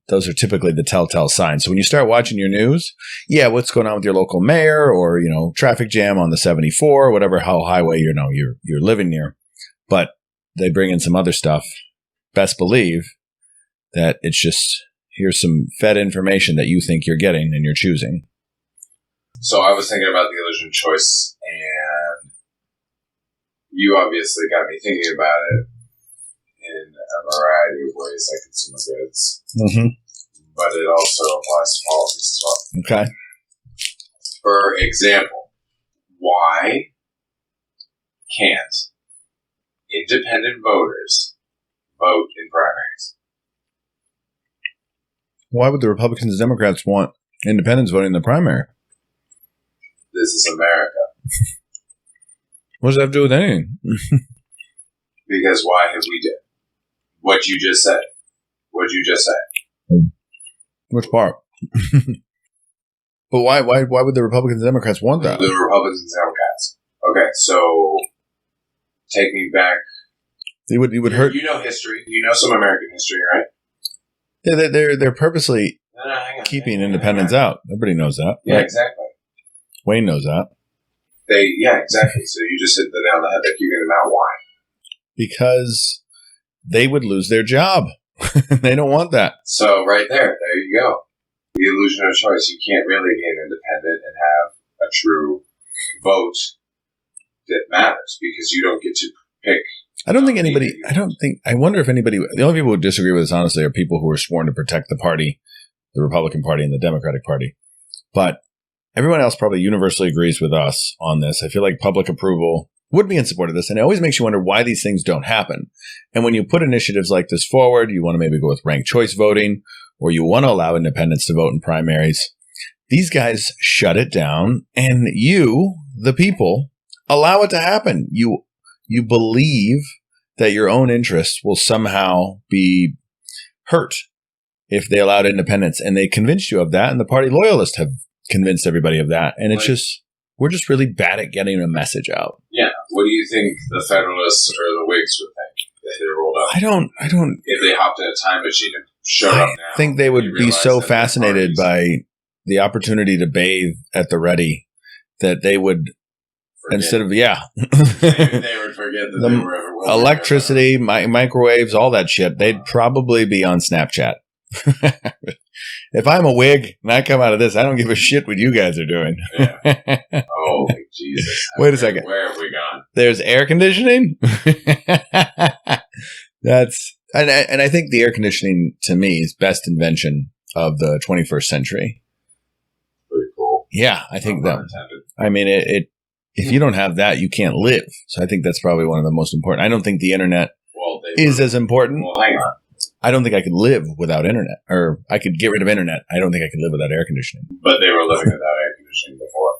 [SPEAKER 2] those are typically the telltale signs. So when you start watching your news, what's going on with your local mayor, or traffic jam on the 74, whatever highway you're living near, but they bring in some other stuff. Best believe that it's just, here's some fed information that you think you're getting and you're choosing.
[SPEAKER 3] So I was thinking about the illusion of choice, and you obviously got me thinking about it in a variety of ways, like consumer goods. Mm-hmm. But it also applies to policies as well.
[SPEAKER 2] Okay.
[SPEAKER 3] For example, why can't independent voters vote in primaries?
[SPEAKER 2] Why would the Republicans and Democrats want independents voting in the primary?
[SPEAKER 3] This is America.
[SPEAKER 2] What does that have to do with anything?
[SPEAKER 3] Because why have we done what you just said? What did you just say?
[SPEAKER 2] Which part? But why would the Republicans and Democrats want that?
[SPEAKER 3] The Republicans and Democrats. Okay, so take me back.
[SPEAKER 2] It would hurt.
[SPEAKER 3] You know history. You know some American history, right?
[SPEAKER 2] Yeah, they're purposely keeping independents out. Everybody knows that.
[SPEAKER 3] Yeah,
[SPEAKER 2] right?
[SPEAKER 3] Exactly.
[SPEAKER 2] Wayne knows that.
[SPEAKER 3] Exactly. So you just hit the nail on the head. They're keeping them out. Why?
[SPEAKER 2] Because they would lose their job. They don't want that.
[SPEAKER 3] So right there you go. The illusion of choice. You can't really be an independent and have a true vote that matters because you don't get to pick. I
[SPEAKER 2] wonder if anybody, the only people who disagree with this, honestly, are people who are sworn to protect the party, the Republican Party and the Democratic Party. But everyone else probably universally agrees with us on this. I feel like public approval would be in support of this. And it always makes you wonder why these things don't happen. And when you put initiatives like this forward, you want to maybe go with ranked choice voting, or you want to allow independents to vote in primaries. These guys shut it down, and you, the people, allow it to happen. You believe that your own interests will somehow be hurt if they allowed independence, and they convinced you of that, and the party loyalists have convinced everybody of that, and it's just, we're just really bad at getting a message out.
[SPEAKER 3] Yeah. What do you think the Federalists or the Whigs would think if they rolled up?
[SPEAKER 2] I don't.
[SPEAKER 3] If they hopped in a time machine and showed up now.
[SPEAKER 2] I think they would be so fascinated by the opportunity to bathe at the ready that they would, instead of,
[SPEAKER 3] they would forget that they were ever
[SPEAKER 2] electricity, microwaves, all that shit, they'd probably be on Snapchat. If I'm a Whig and I come out of this, I don't give a shit what you guys are doing.
[SPEAKER 3] Yeah. Oh, Jesus.
[SPEAKER 2] Wait a second.
[SPEAKER 3] Where have we gone?
[SPEAKER 2] There's air conditioning? And I think the air conditioning, to me, is best invention of the 21st century.
[SPEAKER 3] Pretty cool.
[SPEAKER 2] Yeah, I think that. I mean, if you don't have that, you can't live. So I think that's probably one of the most important. I don't think the internet is as important.
[SPEAKER 3] Well, hang on.
[SPEAKER 2] I don't think I could live without internet, or I could get rid of internet. I don't think I could live without air conditioning.
[SPEAKER 3] But they were living without air conditioning before.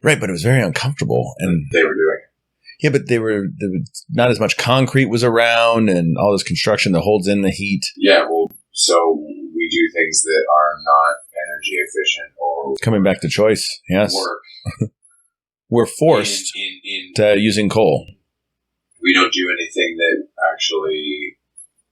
[SPEAKER 2] Right, but it was very uncomfortable. And
[SPEAKER 3] they were doing it.
[SPEAKER 2] Yeah, but there was not as much concrete was around and all this construction that holds in the heat.
[SPEAKER 3] Yeah, well, so we do things that are not energy efficient or...
[SPEAKER 2] Coming back to choice, yes.
[SPEAKER 3] Work.
[SPEAKER 2] We're forced to using coal.
[SPEAKER 3] We don't do anything that actually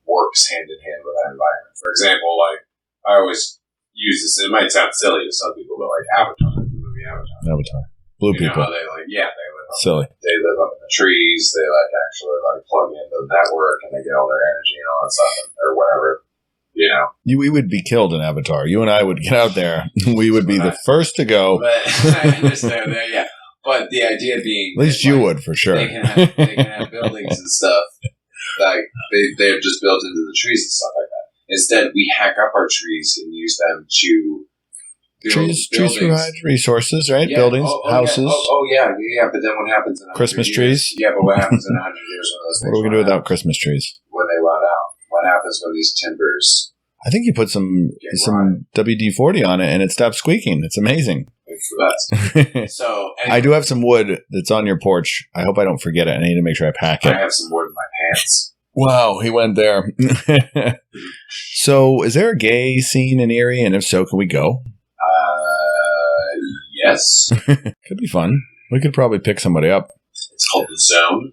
[SPEAKER 3] works hand in hand with our environment. For example, like, I always use this, it might sound silly to some people, but like Avatar, the movie Avatar.
[SPEAKER 2] Blue people.
[SPEAKER 3] Know how they they live
[SPEAKER 2] silly.
[SPEAKER 3] They live up in the trees, they actually plug into the network and they get all their energy and all that stuff, or whatever. We would be killed in Avatar. You and I would get out there. We would be the first to go. But I understand that, yeah. But the idea being...
[SPEAKER 2] At least you would, for sure.
[SPEAKER 3] They can have buildings and stuff. They're just built into the trees and stuff like that. Instead, we hack up our trees and use them to build
[SPEAKER 2] trees
[SPEAKER 3] buildings.
[SPEAKER 2] Provide resources, right?
[SPEAKER 3] Yeah.
[SPEAKER 2] Buildings, houses.
[SPEAKER 3] Yeah. But then what happens in 100
[SPEAKER 2] Christmas
[SPEAKER 3] years?
[SPEAKER 2] Trees?
[SPEAKER 3] Yeah, but what happens in 100 years when those things
[SPEAKER 2] What are we going to do without Christmas trees?
[SPEAKER 3] When they run out. What happens when these timbers...
[SPEAKER 2] I think you put some WD-40 on it and it stops squeaking. It's amazing.
[SPEAKER 3] It's the best. So anyway,
[SPEAKER 2] I do have some wood that's on your porch. I hope I don't forget it. I need to make sure I pack it.
[SPEAKER 3] I have some wood in my pants.
[SPEAKER 2] Wow, he went there. So, is there a gay scene in Erie? And if so, can we go?
[SPEAKER 3] Yes.
[SPEAKER 2] Could be fun. We could probably pick somebody up.
[SPEAKER 3] It's called The Zone.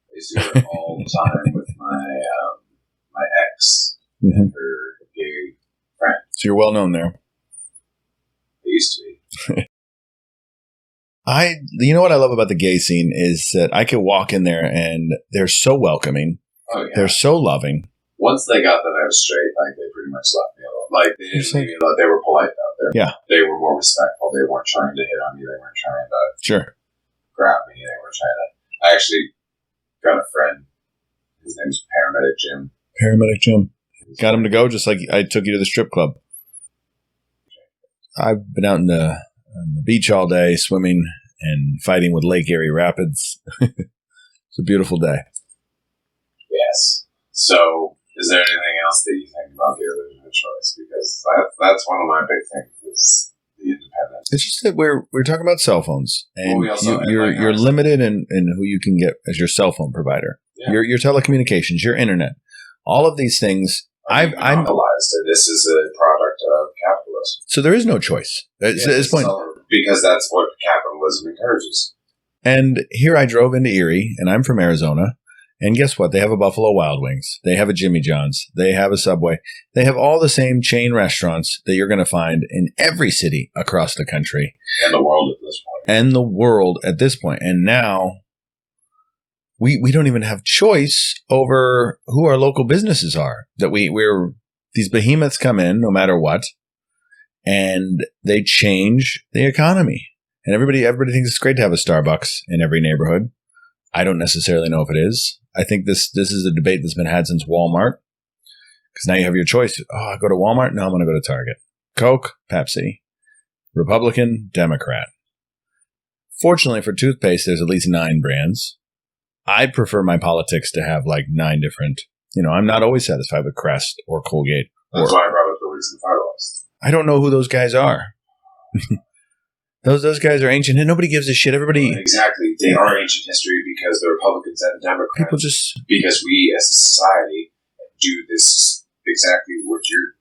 [SPEAKER 3] I used to go all the time with my ex and her gay friend.
[SPEAKER 2] So you're well known there.
[SPEAKER 3] I used to be.
[SPEAKER 2] You know what I love about the gay scene is that I could walk in there and they're so welcoming.
[SPEAKER 3] Oh, yeah.
[SPEAKER 2] They're so loving.
[SPEAKER 3] Once they got that I was straight, they pretty much left me alone. They didn't leave me alone. They were polite though. They were more respectful. They weren't trying to hit on me. They weren't trying to grab me. They were trying to. I actually got a friend. His name's Paramedic Jim.
[SPEAKER 2] Paramedic Jim. Got him to go just like I took you to the strip club. I've been out on the beach all day, swimming and fighting with Lake Erie rapids. It's a beautiful day.
[SPEAKER 3] Yes. So, is there anything else that you think about the original choice? Because that's one of my big things is the independence.
[SPEAKER 2] It's just that we're talking about cell phones, and you're limited in who you can get as your cell phone provider. Yeah. Your telecommunications, your internet, all of these things. I'm
[SPEAKER 3] monopolized, and this is a product of capitalism.
[SPEAKER 2] So there is no choice at this point,
[SPEAKER 3] because that's what capitalism encourages.
[SPEAKER 2] And here I drove into Erie, and I'm from Arizona. And guess what? They have a Buffalo Wild Wings. They have a Jimmy John's. They have a Subway. They have all the same chain restaurants that you're going to find in every city across the country.
[SPEAKER 3] And the world at this point. And now we don't even have choice over who our local businesses are. That we're these behemoths come in no matter what, and they change the economy. And everybody thinks it's great to have a Starbucks in every neighborhood. I don't necessarily know if it is. I think this is a debate that's been had since Walmart. Because now you have your choice. Oh, I go to Walmart? No, I'm going to go to Target. Coke, Pepsi. Republican, Democrat. Fortunately for toothpaste, there's at least 9 brands. I prefer my politics to have 9 different. I'm not always satisfied with Crest or Colgate. That's why I brought up the recent Federalists.
[SPEAKER 2] I don't know who those guys are. Those guys are ancient, and nobody gives a shit. Everybody
[SPEAKER 3] exactly. They are ancient history because the Republicans and the Democrats.
[SPEAKER 2] People just
[SPEAKER 3] because we as a society do this exactly what you're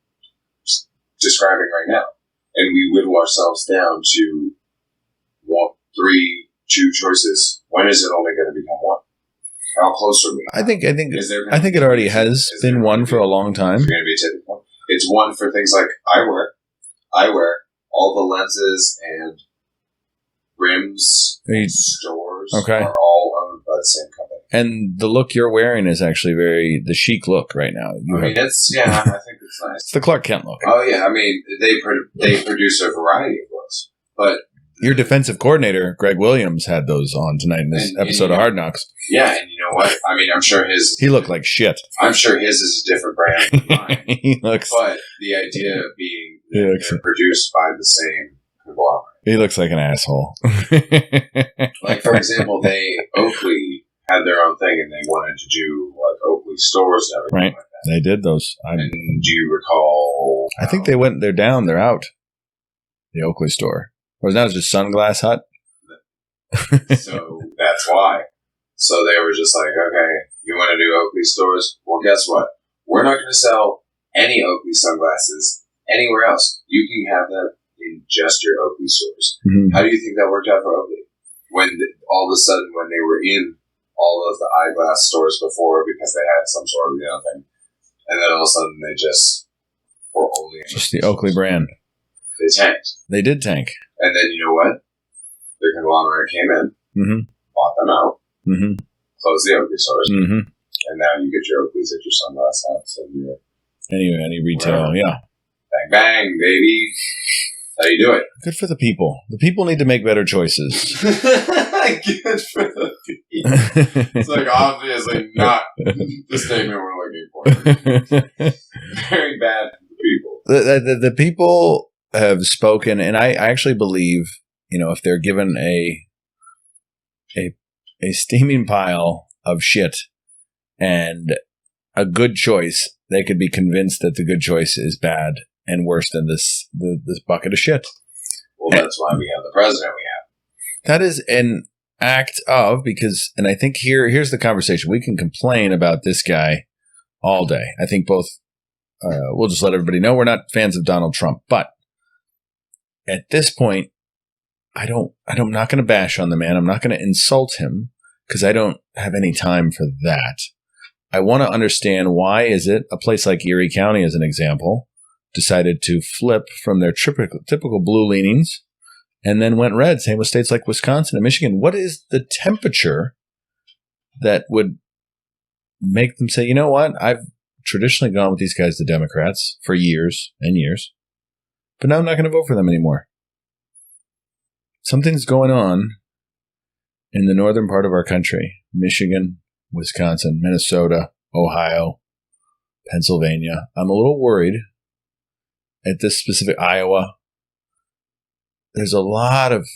[SPEAKER 3] describing right now, and we whittle ourselves down to 2 choices. When is it only going to become one? How close are we?
[SPEAKER 2] I think it already has been one for a long time.
[SPEAKER 3] It's going to be a tipping point. It's one for things like eyewear, all the lenses and rims, stores are all owned by the same company.
[SPEAKER 2] And the look you're wearing is actually the chic look right now.
[SPEAKER 3] I think it's nice.
[SPEAKER 2] It's the Clark Kent look.
[SPEAKER 3] Oh yeah, I mean they produce a variety of looks, but
[SPEAKER 2] your defensive coordinator Greg Williams had those on tonight in this episode of Hard Knocks.
[SPEAKER 3] Yeah, and you know what? I mean, I'm sure
[SPEAKER 2] he looked like shit.
[SPEAKER 3] I'm sure his is a different brand than mine. But the idea of being they're produced by the same conglomerate.
[SPEAKER 2] He looks like an asshole.
[SPEAKER 3] Like for example, Oakley had their own thing, and they wanted to do like Oakley stores and everything.
[SPEAKER 2] Right, like that. They did those.
[SPEAKER 3] And do you recall?
[SPEAKER 2] I think they went. They're down. They're out. The Oakley store. Or now it's just Sunglass Hut.
[SPEAKER 3] So that's why. So they were just like, okay, you want to do Oakley stores? Well, guess what? We're not going to sell any Oakley sunglasses anywhere else. You can have them in just your Oakley stores. Mm-hmm. How do you think that worked out for Oakley? When all of a sudden, when they were in all of the eyeglass stores before because they had some sort of thing, and then all of a sudden they just were only
[SPEAKER 2] just the Oakley brand.
[SPEAKER 3] They tanked.
[SPEAKER 2] They did tank.
[SPEAKER 3] And then you know what? The conglomerate came in, bought them out, closed the Oakley stores, and now you get your Oakleys at your sunglass house and your
[SPEAKER 2] any retail, yeah.
[SPEAKER 3] Bang bang, baby. How you do it?
[SPEAKER 2] Good for the people. The people need to make better choices.
[SPEAKER 3] Good for the people. It's like obviously not the statement we're looking for. Very bad for the people.
[SPEAKER 2] The people have spoken, and I actually believe, if they're given a steaming pile of shit and a good choice, they could be convinced that the good choice is bad and worse than this bucket of shit.
[SPEAKER 3] Well, that's why we have the president we have.
[SPEAKER 2] That is an act of, and I think here's the conversation. We can complain about this guy all day. I think both, we'll just let everybody know we're not fans of Donald Trump, but at this point, I'm not going to bash on the man. I'm not going to insult him because I don't have any time for that. I want to understand why is it a place like Erie County, as an example, decided to flip from their typical blue leanings and then went red. Same with states like Wisconsin and Michigan. What is the temperature that would make them say, you know what? I've traditionally gone with these guys, the Democrats, for years and years, but now I'm not going to vote for them anymore. Something's going on in the northern part of our country, Michigan, Wisconsin, Minnesota, Ohio, Pennsylvania. I'm a little worried at this specific Iowa. There's a lot of,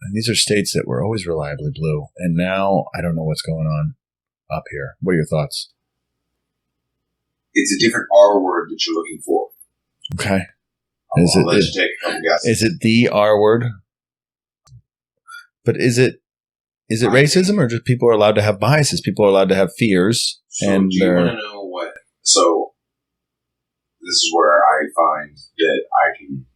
[SPEAKER 2] and these are states that were always reliably blue, and now I don't know what's going on up here. What are your thoughts?
[SPEAKER 3] It's a different R word that you're looking for.
[SPEAKER 2] Okay.
[SPEAKER 3] I'll let you take a couple guesses.
[SPEAKER 2] Is it the R word? But is it racism, or just people are allowed to have biases? People are allowed to have fears.
[SPEAKER 3] So do you want to know what? So this is where I find that I can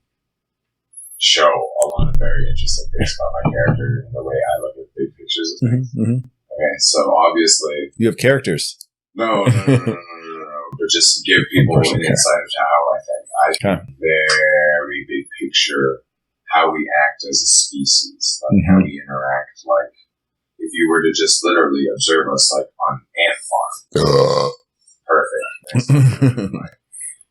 [SPEAKER 3] show a lot of very interesting things about my character and the way I look at big pictures of things. Okay, so obviously
[SPEAKER 2] you have characters.
[SPEAKER 3] No. But just to give people an insight into how I think. I think very big picture how we act as a species, like how we interact, like if you were to just literally observe us like on an ant farm. Perfect. Like,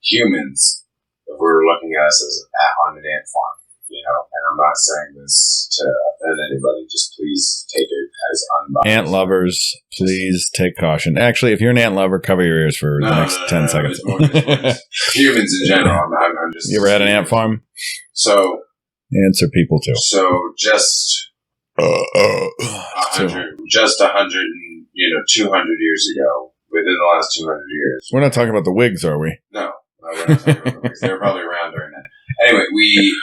[SPEAKER 3] humans, if we were looking at us as on an ant farm, and I'm not saying this to offend anybody, just please take it as unbiased.
[SPEAKER 2] Ant lovers, please take caution. Actually, if you're an ant lover, cover your ears for the next 10 seconds.
[SPEAKER 3] Humans in general. I'm just.
[SPEAKER 2] You ever had an ant farm?
[SPEAKER 3] So.
[SPEAKER 2] Ants are people too.
[SPEAKER 3] So just 100 and 200 years ago, within the last 200 years.
[SPEAKER 2] We're not talking about the Whigs, are we?
[SPEAKER 3] No, we're not talking about the Whigs. They were probably around during that. Anyway, we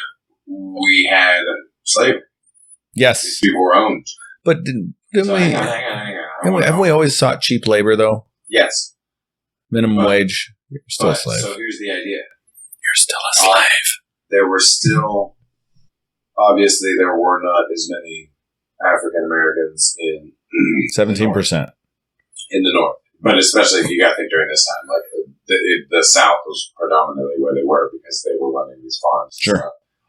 [SPEAKER 2] Yes.
[SPEAKER 3] These people were owned.
[SPEAKER 2] But didn't we?
[SPEAKER 3] Hang on.
[SPEAKER 2] Haven't we always sought cheap labor, though?
[SPEAKER 3] Yes.
[SPEAKER 2] Minimum wage. You're still a slave.
[SPEAKER 3] So here's the idea.
[SPEAKER 2] You're still a slave.
[SPEAKER 3] There were still, obviously, there were not as many African Americans in
[SPEAKER 2] 17%
[SPEAKER 3] in the North. But especially if you got to think during this time, like the South was predominantly where they were because they were running these farms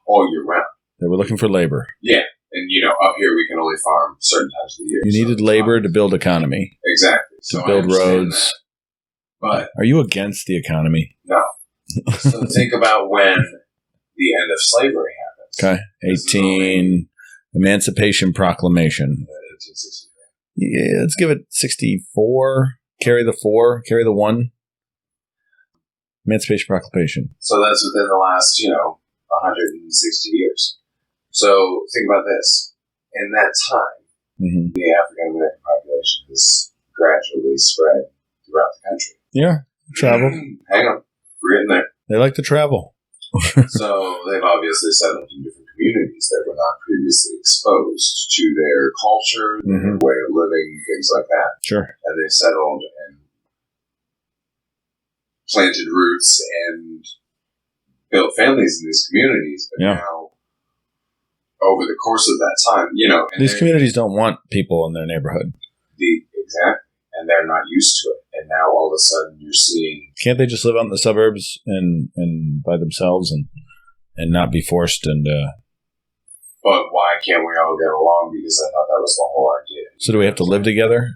[SPEAKER 3] all year round.
[SPEAKER 2] They were looking for labor.
[SPEAKER 3] Yeah. And, up here we can only farm certain times of the year.
[SPEAKER 2] You needed labor to build economy.
[SPEAKER 3] Exactly.
[SPEAKER 2] To build roads.
[SPEAKER 3] But
[SPEAKER 2] are you against the economy?
[SPEAKER 3] No. So think about when the end of slavery happens.
[SPEAKER 2] Okay. Emancipation Proclamation.
[SPEAKER 3] 1863.
[SPEAKER 2] Yeah, let's give it 64. Carry the 4. Carry the 1. Emancipation Proclamation.
[SPEAKER 3] So that's within the last, 160 years. So think about this. In that time, the African American population has gradually spread throughout the country.
[SPEAKER 2] Yeah, travel.
[SPEAKER 3] Hang on. We're getting there.
[SPEAKER 2] They like to travel.
[SPEAKER 3] So they've obviously settled in different communities that were not previously exposed to their culture, their way of living, things like that.
[SPEAKER 2] Sure.
[SPEAKER 3] And they settled and planted roots and built families in these communities. But now, over the course of that time,
[SPEAKER 2] these communities don't want people in their neighborhood.
[SPEAKER 3] Exactly. And they're not used to it. And now all of a sudden you're seeing...
[SPEAKER 2] Can't they just live out in the suburbs and by themselves and not be forced and...
[SPEAKER 3] But why can't we all get along? Because I thought that was the whole idea.
[SPEAKER 2] So do we have to live together?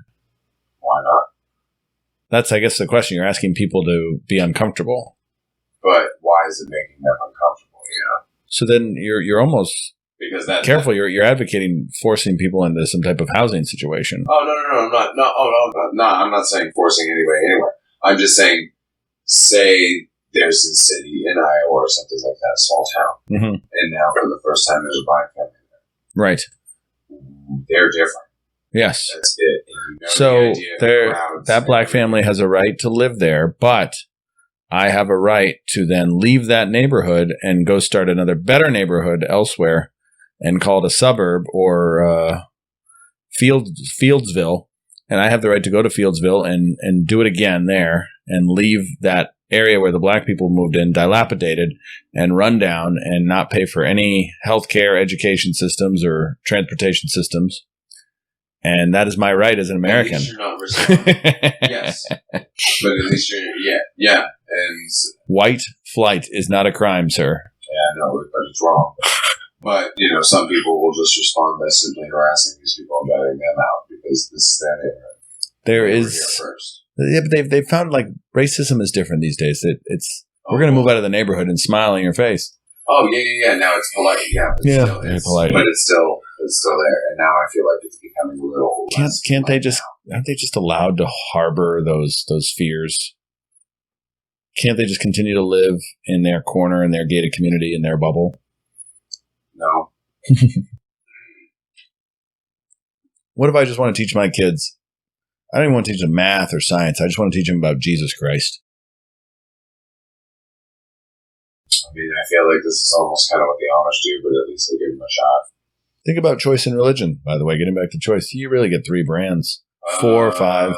[SPEAKER 3] Why not?
[SPEAKER 2] That's, I guess, the question. You're asking people to be uncomfortable.
[SPEAKER 3] But why is it making them uncomfortable,
[SPEAKER 2] So then you're almost...
[SPEAKER 3] Because that's
[SPEAKER 2] careful. You're advocating forcing people into some type of housing situation.
[SPEAKER 3] Oh no! I'm not. No, no. I'm not saying forcing anybody anywhere. I'm just saying, say there's a city in Iowa or something like that, a small town, and now for the first time there's a black family there.
[SPEAKER 2] Right.
[SPEAKER 3] They're different.
[SPEAKER 2] Yes.
[SPEAKER 3] That's it.
[SPEAKER 2] So that black family has a right to live there, but I have a right to then leave that neighborhood and go start another better neighborhood elsewhere. And call it a suburb or Fieldsville, and I have the right to go to Fieldsville and do it again there and leave that area where the black people moved in dilapidated and run down and not pay for any healthcare, education systems or transportation systems. And that is my right as an American.
[SPEAKER 3] At least you're not responding. Yes, but at least you're yeah. And
[SPEAKER 2] white flight is not a crime, sir.
[SPEAKER 3] Yeah, no, but it's wrong. But, some people will just respond by simply harassing these people and vetting them out because this is their neighborhood.
[SPEAKER 2] There is... Yeah, but they've found, racism is different these days. We're going to move out of the neighborhood and smile in your face.
[SPEAKER 3] Oh, yeah. Now it's polite. Yeah.
[SPEAKER 2] Very polite.
[SPEAKER 3] But it's still there. And now I feel like it's becoming a little less
[SPEAKER 2] aren't they just allowed to harbor those fears? Can't they just continue to live in their corner, in their gated community, in their bubble?
[SPEAKER 3] No.
[SPEAKER 2] What if I just want to teach my kids? I don't even want to teach them math or science. I just want to teach them about Jesus Christ.
[SPEAKER 3] I mean, I feel like this is almost kind of what the Amish do, but at least they give them a shot.
[SPEAKER 2] Think about choice in religion, by the way. Getting back to choice, you really get 3 brands. 4 or 5.
[SPEAKER 3] My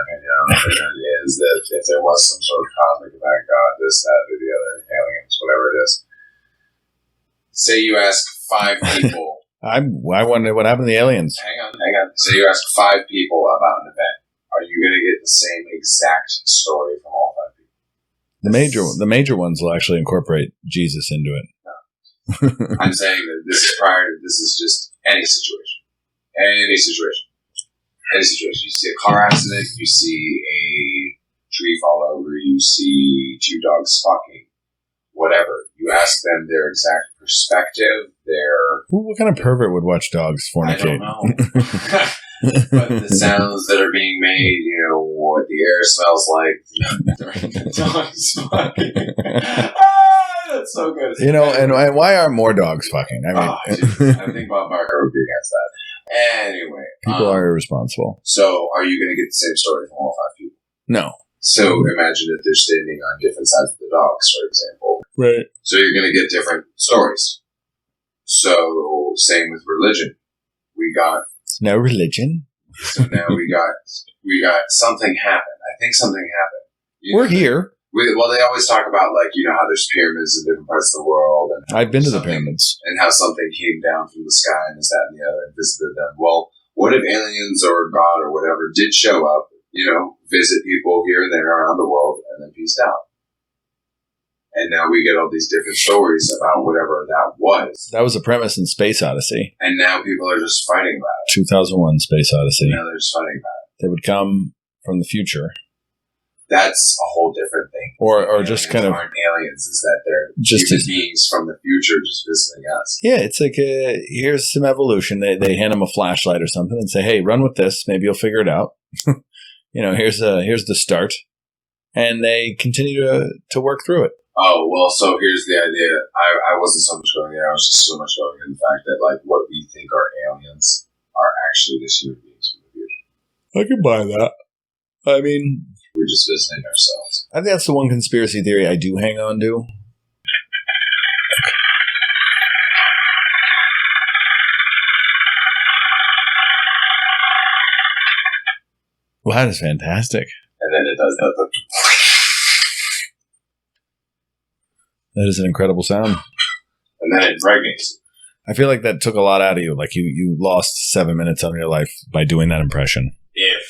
[SPEAKER 3] opinion is that if there was some sort of cosmic event, God, this, that, or the other, aliens, whatever it is, say you ask 5 people.
[SPEAKER 2] I wonder what happened to the aliens.
[SPEAKER 3] Hang on. Say you ask 5 people about an event. Are you going to get the same exact story from all 5 people?
[SPEAKER 2] The major ones will actually incorporate Jesus into it.
[SPEAKER 3] No. I'm saying that this is just any situation. Any situation. You see a car accident, you see a tree fall over, you see 2 dogs fucking. Whatever. You ask them their exact perspective,
[SPEAKER 2] what kind of pervert would watch dogs fornicate?
[SPEAKER 3] I don't know. But the sounds that are being made, what the air smells like, the dogs fucking. That's so good.
[SPEAKER 2] And why aren't more dogs fucking? I mean,
[SPEAKER 3] I think Bob Barker would be against that. Anyway.
[SPEAKER 2] People are irresponsible.
[SPEAKER 3] So, are you going to get the same story from all 5 people?
[SPEAKER 2] No.
[SPEAKER 3] So imagine that they're standing on different sides of the dogs, for example.
[SPEAKER 2] Right.
[SPEAKER 3] So you're going to get different stories. So same with religion. We got
[SPEAKER 2] no religion.
[SPEAKER 3] So now we got something happened. I think something happened.
[SPEAKER 2] We're here.
[SPEAKER 3] Well, they always talk about how there's pyramids in different parts of the world. And
[SPEAKER 2] I've been to the pyramids.
[SPEAKER 3] And how something came down from the sky and this, that, and the other and visited them. Well, what if aliens or God or whatever did show up, visit people here and there around the world and then peaced out? And now we get all these different stories about whatever that was.
[SPEAKER 2] That was the premise in Space Odyssey.
[SPEAKER 3] And now people are just fighting about it.
[SPEAKER 2] 2001 Space Odyssey.
[SPEAKER 3] Now they're just fighting about it.
[SPEAKER 2] They would come from the future.
[SPEAKER 3] That's a whole different thing.
[SPEAKER 2] Or just kind of...
[SPEAKER 3] aren't aliens, is that they're just human beings from the future just visiting us.
[SPEAKER 2] Yeah, it's like, here's some evolution. They hand them a flashlight or something and say, hey, run with this. Maybe you'll figure it out. Here's the start. And they continue to work through it.
[SPEAKER 3] Oh, well, so here's the idea. I wasn't so much going there. I was just so much going in the fact that, what we think are aliens are actually just human beings from the future.
[SPEAKER 2] I can buy that. I mean...
[SPEAKER 3] We're just visiting ourselves.
[SPEAKER 2] I think that's the one conspiracy theory I do hang on to. Well, that is fantastic.
[SPEAKER 3] And then it does that.
[SPEAKER 2] That is an incredible sound.
[SPEAKER 3] And then it impregnates.
[SPEAKER 2] I feel like that took a lot out of you. Like you lost 7 minutes of your life by doing that impression.
[SPEAKER 3] If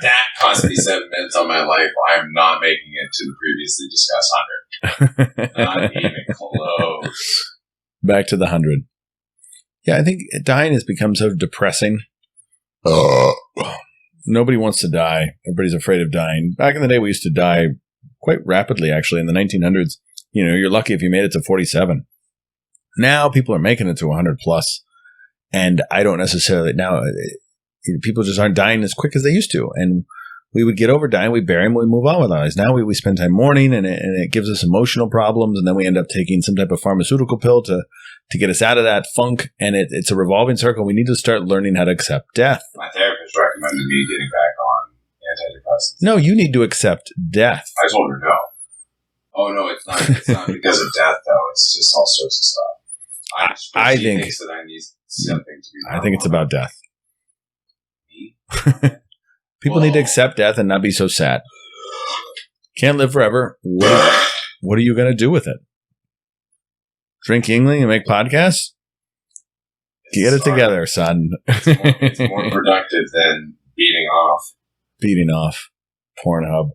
[SPEAKER 3] that cost me 7 minutes of my life, I'm not making it to the previously discussed 100. Not even close.
[SPEAKER 2] Back to the 100. Yeah, I think dying has become so depressing. Nobody wants to die. Everybody's afraid of dying. Back in the day, we used to die quite rapidly, actually. In the 1900s, you're lucky if you made it to 47. Now people are making it to 100 plus. And I don't necessarily... Now, people just aren't dying as quick as they used to. And we would get over dying, we bury them, we move on with our lives. Now we spend time mourning, and it gives us emotional problems, and then we end up taking some type of pharmaceutical pill to get us out of that funk, and it's a revolving circle. We need to start learning how to accept death.
[SPEAKER 3] My therapist recommended me getting back on antidepressants.
[SPEAKER 2] No, you need to accept death.
[SPEAKER 3] I told her no. Oh, no, it's not. It's not because of death, though. It's just all sorts of stuff.
[SPEAKER 2] I think
[SPEAKER 3] that I need something to be normal.
[SPEAKER 2] I think it's about death. People need to accept death and not be so sad. Can't live forever. What are you going to do with it? Drink Yingling and make podcasts? Get it together, son.
[SPEAKER 3] It's more productive than beating off.
[SPEAKER 2] Beating off. Pornhub.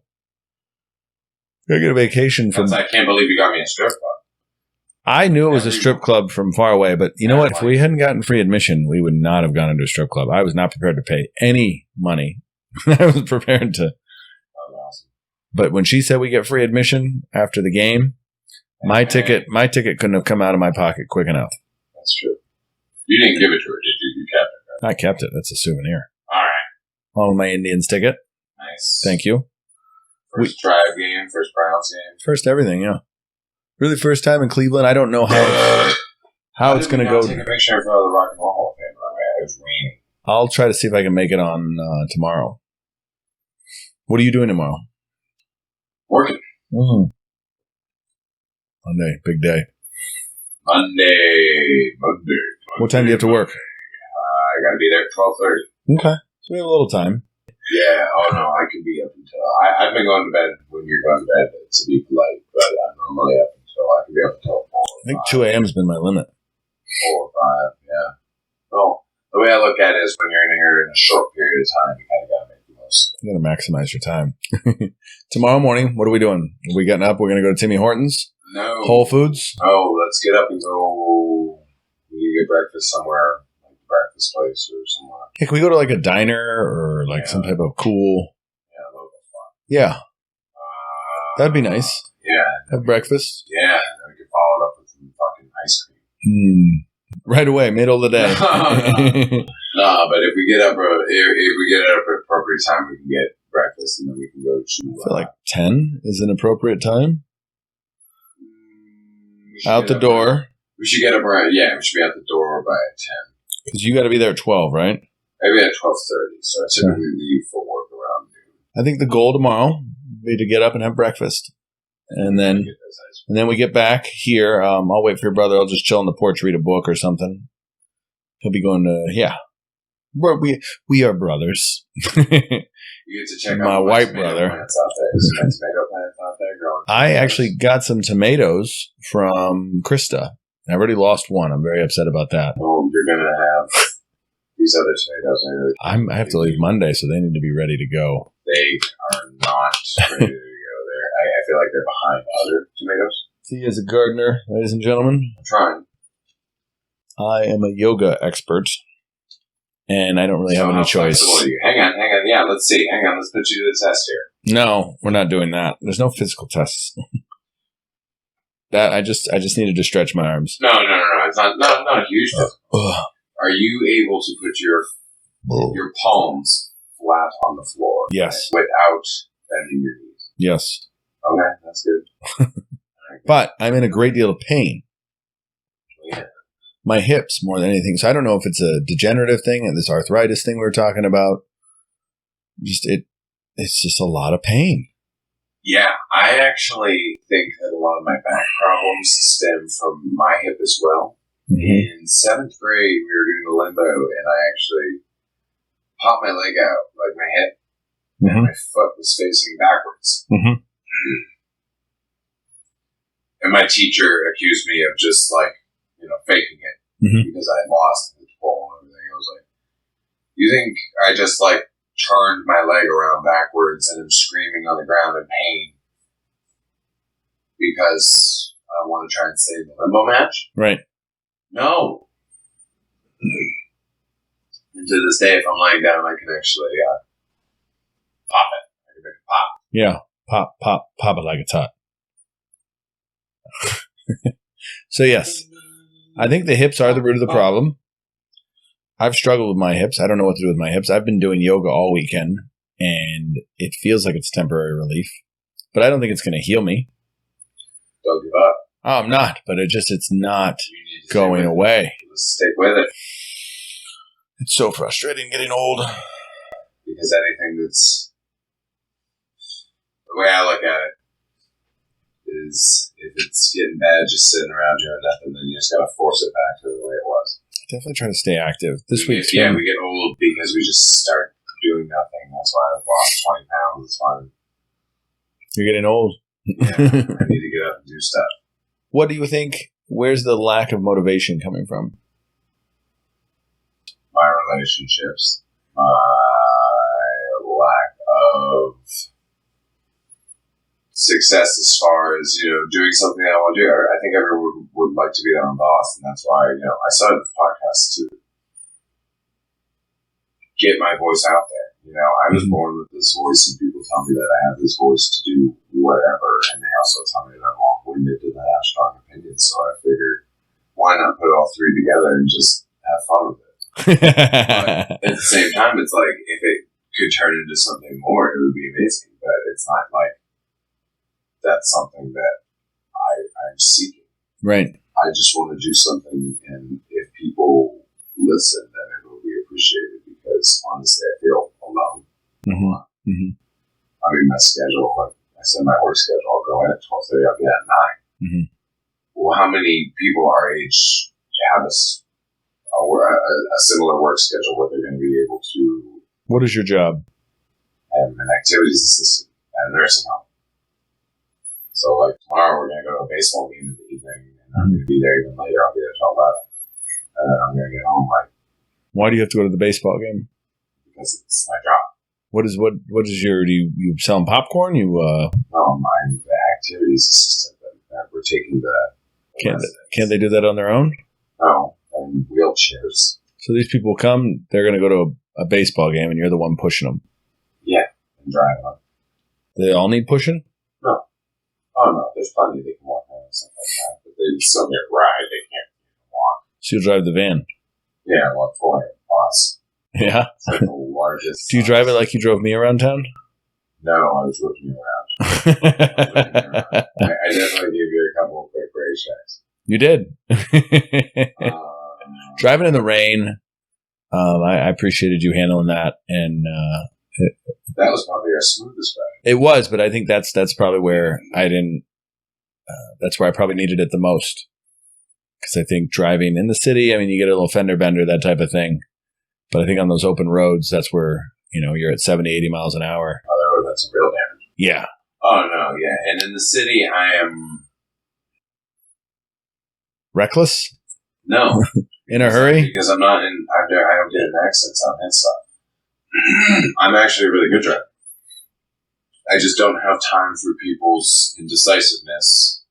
[SPEAKER 2] Gotta get a vacation from...
[SPEAKER 3] I can't believe you got me a strip club.
[SPEAKER 2] I knew it was a strip club from far away, but you know what? If we hadn't gotten free admission, we would not have gone into a strip club. I was not prepared to pay any money. I was prepared to.
[SPEAKER 3] Awesome.
[SPEAKER 2] But when she said we get free admission after the game, my ticket couldn't have come out of my pocket quick enough.
[SPEAKER 3] That's true. You didn't give it to her, did you? You kept it, right?
[SPEAKER 2] I kept it. That's a souvenir.
[SPEAKER 3] All right.
[SPEAKER 2] On my Indians ticket.
[SPEAKER 3] Nice.
[SPEAKER 2] Thank you.
[SPEAKER 3] First Tribe game, first Browns game.
[SPEAKER 2] First everything, yeah. Really first time in Cleveland. I don't know how it's going to go.
[SPEAKER 3] Take a picture of the Rock and Roll Hall of Fame, by the way. It was raining.
[SPEAKER 2] I'll try to see if I can make it on tomorrow. What are you doing tomorrow?
[SPEAKER 3] Working.
[SPEAKER 2] Mm-hmm. Monday, big day.
[SPEAKER 3] Monday.
[SPEAKER 2] What time do you have to work?
[SPEAKER 3] I got to be there at 12:30.
[SPEAKER 2] Okay, so we have a little time.
[SPEAKER 3] Yeah. Oh no, I can be up until I've been going to bed when you're going to bed to be polite, but I'm normally up until I can be up until 4.
[SPEAKER 2] I think 2 a.m. has been my limit.
[SPEAKER 3] 4 or 5. Yeah. Well, the way I look at it is when you're in here in a short period of time, you kind of got to make the most of it.
[SPEAKER 2] You got to maximize your time. Tomorrow morning, what are we doing? Are we getting up? We're going to go to Timmy Hortons?
[SPEAKER 3] No.
[SPEAKER 2] Whole Foods?
[SPEAKER 3] Oh, let's get up and go. We can get breakfast somewhere, like a breakfast place or somewhere.
[SPEAKER 2] Hey, can we go to like a diner or like some type of cool?
[SPEAKER 3] Yeah, local spot.
[SPEAKER 2] Yeah. That'd be nice.
[SPEAKER 3] Yeah.
[SPEAKER 2] Have breakfast.
[SPEAKER 3] Yeah, and then we can follow it up with some fucking ice cream.
[SPEAKER 2] Right away, middle of the day.
[SPEAKER 3] No, but if we get up, at appropriate time, we can get breakfast, and then we can go to.
[SPEAKER 2] I feel like 10 is an appropriate time. Out the door.
[SPEAKER 3] We should get up around. Yeah, we should be out the door by 10.
[SPEAKER 2] Because you got to be there at 12, right?
[SPEAKER 3] Maybe at 12:30. So I typically leave for work around noon.
[SPEAKER 2] I think the goal tomorrow would be to get up and have breakfast, and then
[SPEAKER 3] get those ice
[SPEAKER 2] And then we get back here. I'll wait for your brother. I'll just chill on the porch, read a book or something. He'll be going to, we are brothers.
[SPEAKER 3] You get to check out
[SPEAKER 2] my white brother.
[SPEAKER 3] Plants out there. Is there tomato plants out there growing?
[SPEAKER 2] I actually got some tomatoes from Krista. I already lost one. I'm very upset about that.
[SPEAKER 3] Well, you're going to have these other tomatoes.
[SPEAKER 2] I have to leave Monday, so they need to be ready to go.
[SPEAKER 3] They are not ready to go there. I feel like they're behind other tomatoes.
[SPEAKER 2] See, as a gardener, ladies and gentlemen,
[SPEAKER 3] I'm trying.
[SPEAKER 2] I am a yoga expert, and I don't really have any choice.
[SPEAKER 3] Hang on. Yeah, let's see. Hang on. Let's put you to the test here.
[SPEAKER 2] No, we're not doing that. There's no physical tests. That I just needed to stretch my arms.
[SPEAKER 3] No. It's not a huge test. Are you able to put your palms flat on the floor?
[SPEAKER 2] Yes.
[SPEAKER 3] Without bending your knees?
[SPEAKER 2] Yes.
[SPEAKER 3] Okay, that's good.
[SPEAKER 2] But I'm in a great deal of pain.
[SPEAKER 3] Yeah.
[SPEAKER 2] My hips more than anything. So I don't know if it's a degenerative thing and this arthritis thing we were talking about. It's just a lot of pain.
[SPEAKER 3] Yeah, I actually think that a lot of my back problems stem from my hip as well. Mm-hmm. In 7th grade, we were doing the limbo, and I actually popped my leg out, like my hip, and my foot was facing backwards. Mm-hmm. And my teacher accused me of just faking it because I had lost the pole and everything. I was like, "You think I just turned my leg around backwards and am screaming on the ground in pain because I want to try and save the limbo match?"
[SPEAKER 2] Right.
[SPEAKER 3] No. And to this day, if I'm laying down, I can actually pop it. I can make it pop.
[SPEAKER 2] Yeah. Pop it like it's hot. So, yes. I think the hips are the root of the problem. I've struggled with my hips. I don't know what to do with my hips. I've been doing yoga all weekend, and it feels like it's temporary relief. But I don't think it's going to heal me.
[SPEAKER 3] Don't give up.
[SPEAKER 2] Oh, I'm not, but it's not going away.
[SPEAKER 3] Stick with it.
[SPEAKER 2] It's so frustrating getting old.
[SPEAKER 3] Because anything that's... The way I look at it is if it's getting bad just sitting around doing nothing, then you just got to force it back to the way it was.
[SPEAKER 2] Definitely trying to stay active. This week,
[SPEAKER 3] we get old because we just start doing nothing. That's why I've lost 20 pounds. It's fine.
[SPEAKER 2] You're getting old.
[SPEAKER 3] Yeah, I need to get up and do stuff.
[SPEAKER 2] What do you think? Where's the lack of motivation coming from?
[SPEAKER 3] My relationships. My lack of success as far as, doing something I want to do. I think everyone would like to be their own boss, and that's why, I started the podcast to get my voice out there. I was born with this voice, and people tell me that I have this voice to do whatever, and they also tell me that I'm long-winded and I have strong opinions, so I figured, why not put all three together and just have fun with it? But at the same time, it's like, if it could turn into something more, it would be amazing, but it's not like that's something that I'm seeking.
[SPEAKER 2] Right.
[SPEAKER 3] I just want to do something, and if people listen, then it will be appreciated, because honestly, I feel alone. I mean, my schedule, like I said, my work schedule, I'll go in at 12:30, I'll get at 9. Well, how many people our age have a similar work schedule where they're going to be able to...
[SPEAKER 2] What is your job?
[SPEAKER 3] I'm an activities assistant at a nursing home. So, tomorrow we're going to go to a baseball game in the evening, and I'm going to be there even later. I'll be there till 11. And then I'm going to get home,
[SPEAKER 2] Why do you have to go to the baseball game?
[SPEAKER 3] Because it's my job.
[SPEAKER 2] What is your, do you selling popcorn?
[SPEAKER 3] No, I'm the activities assistant. We're taking the...
[SPEAKER 2] Can't they do that on their own?
[SPEAKER 3] No, in wheelchairs.
[SPEAKER 2] So these people come, they're going to go to a baseball game, and you're the one pushing them.
[SPEAKER 3] Yeah, and driving them.
[SPEAKER 2] Do they all need pushing?
[SPEAKER 3] No. Oh, no, there's plenty they can walk around and stuff like that. But they still get a ride, they can't walk.
[SPEAKER 2] So you'll drive the van?
[SPEAKER 3] Yeah, well, for a bus.
[SPEAKER 2] Yeah?
[SPEAKER 3] It's the largest.
[SPEAKER 2] Do you drive it like you drove me around town?
[SPEAKER 3] No, I was whipping you around. I definitely gave you a couple of quick race checks.
[SPEAKER 2] You did. Driving in the rain, I appreciated you handling that, and
[SPEAKER 3] that was probably our smoothest ride.
[SPEAKER 2] It was, but I think that's probably where I didn't that's where I probably needed it the most. Because I think driving in the city, I mean, you get a little fender bender, that type of thing. But I think on those open roads, that's where, you're at 70, 80 miles an hour.
[SPEAKER 3] Oh, that's real damage.
[SPEAKER 2] Yeah.
[SPEAKER 3] Oh, no, yeah. And in the city, I am...
[SPEAKER 2] Reckless?
[SPEAKER 3] No.
[SPEAKER 2] In a hurry?
[SPEAKER 3] Because I don't get in accidents on his side. I'm actually a really good driver. I just don't have time for people's indecisiveness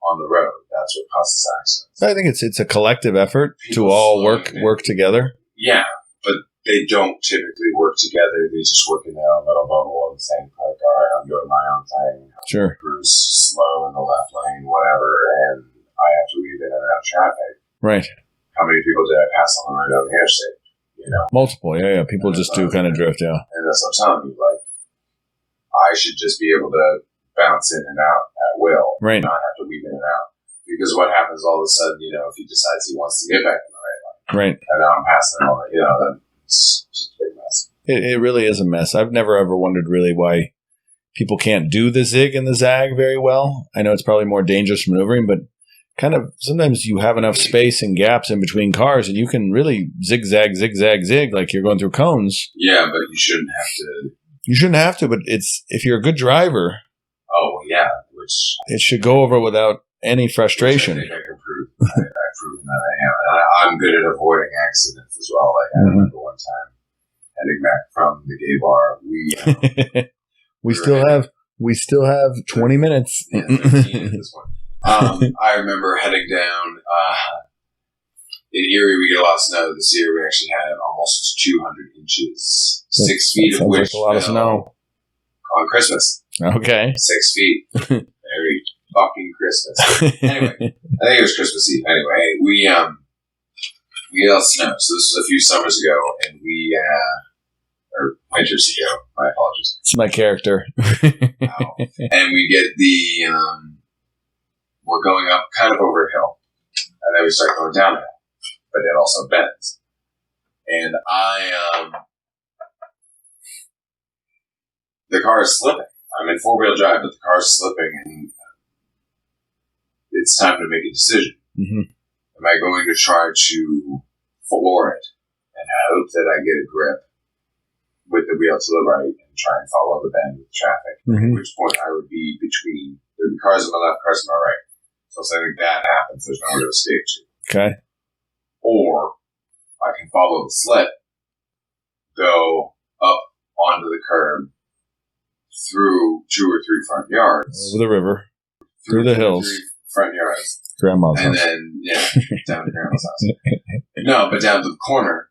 [SPEAKER 3] on the road. That's what causes accidents.
[SPEAKER 2] I think it's a collective effort to all work together.
[SPEAKER 3] Yeah, but they don't typically work together. They just work in their own little bubble and think, like, all right, I'm doing my own thing.
[SPEAKER 2] Sure.
[SPEAKER 3] Cruise slow in the left lane, whatever, and I have to weave in and out of traffic.
[SPEAKER 2] Right.
[SPEAKER 3] How many people did I pass on the right on the interstate?
[SPEAKER 2] Multiple, yeah. People just do kind of drift, yeah.
[SPEAKER 3] And that's what I'm telling you. Like, I should just be able to bounce in and out at will,
[SPEAKER 2] right?
[SPEAKER 3] Not have to weave in and out. Because what happens all of a sudden, if he decides he wants to get back in the right line,
[SPEAKER 2] right?
[SPEAKER 3] And now I'm passing it on, then it's just a big mess.
[SPEAKER 2] It really is a mess. I've never ever wondered really why people can't do the zig and the zag very well. I know it's probably more dangerous maneuvering, but kind of sometimes you have enough space and gaps in between cars and you can really zigzag, zig like you're going through cones.
[SPEAKER 3] Yeah, but you shouldn't have to.
[SPEAKER 2] You shouldn't have to, but if you're a good driver.
[SPEAKER 3] Oh, yeah.
[SPEAKER 2] It should go over without any frustration.
[SPEAKER 3] I think I can prove. I've proven that I am. And I'm good at avoiding accidents as well. Like, I remember one time heading back from the gay bar,
[SPEAKER 2] we still have 20 minutes.
[SPEAKER 3] Yeah, 15 at this point. I remember heading down in Erie. We get a lot of snow this year. We actually had almost 200 inches, 6 feet of which
[SPEAKER 2] like a lot of snow
[SPEAKER 3] on Christmas.
[SPEAKER 2] Okay,
[SPEAKER 3] 6 feet, very fucking Christmas. Anyway, I think it was Christmas Eve. Anyway, we had snow. So this was a few summers ago, and or winters ago. My apologies.
[SPEAKER 2] It's my character.
[SPEAKER 3] Wow. And we get we're going up kind of over a hill, and then we start going down a hill, but it also bends. And the car is slipping. I'm in four-wheel drive, but the car is slipping, and it's time to make a decision.
[SPEAKER 2] Mm-hmm.
[SPEAKER 3] Am I going to try to floor it and hope that I get a grip with the wheel to the right and try and follow the bend with traffic?
[SPEAKER 2] Mm-hmm.
[SPEAKER 3] At which point I would be between the cars on my left, cars on my right. So if something bad happens, there's nowhere to escape to.
[SPEAKER 2] Okay.
[SPEAKER 3] Or I can follow the slip, go up onto the curb, through 2 or 3 front yards.
[SPEAKER 2] Over the river. Through the hills.
[SPEAKER 3] 3 front yards.
[SPEAKER 2] Grandma's
[SPEAKER 3] and
[SPEAKER 2] house.
[SPEAKER 3] And then, down to Grandma's house. No, but down to the corner,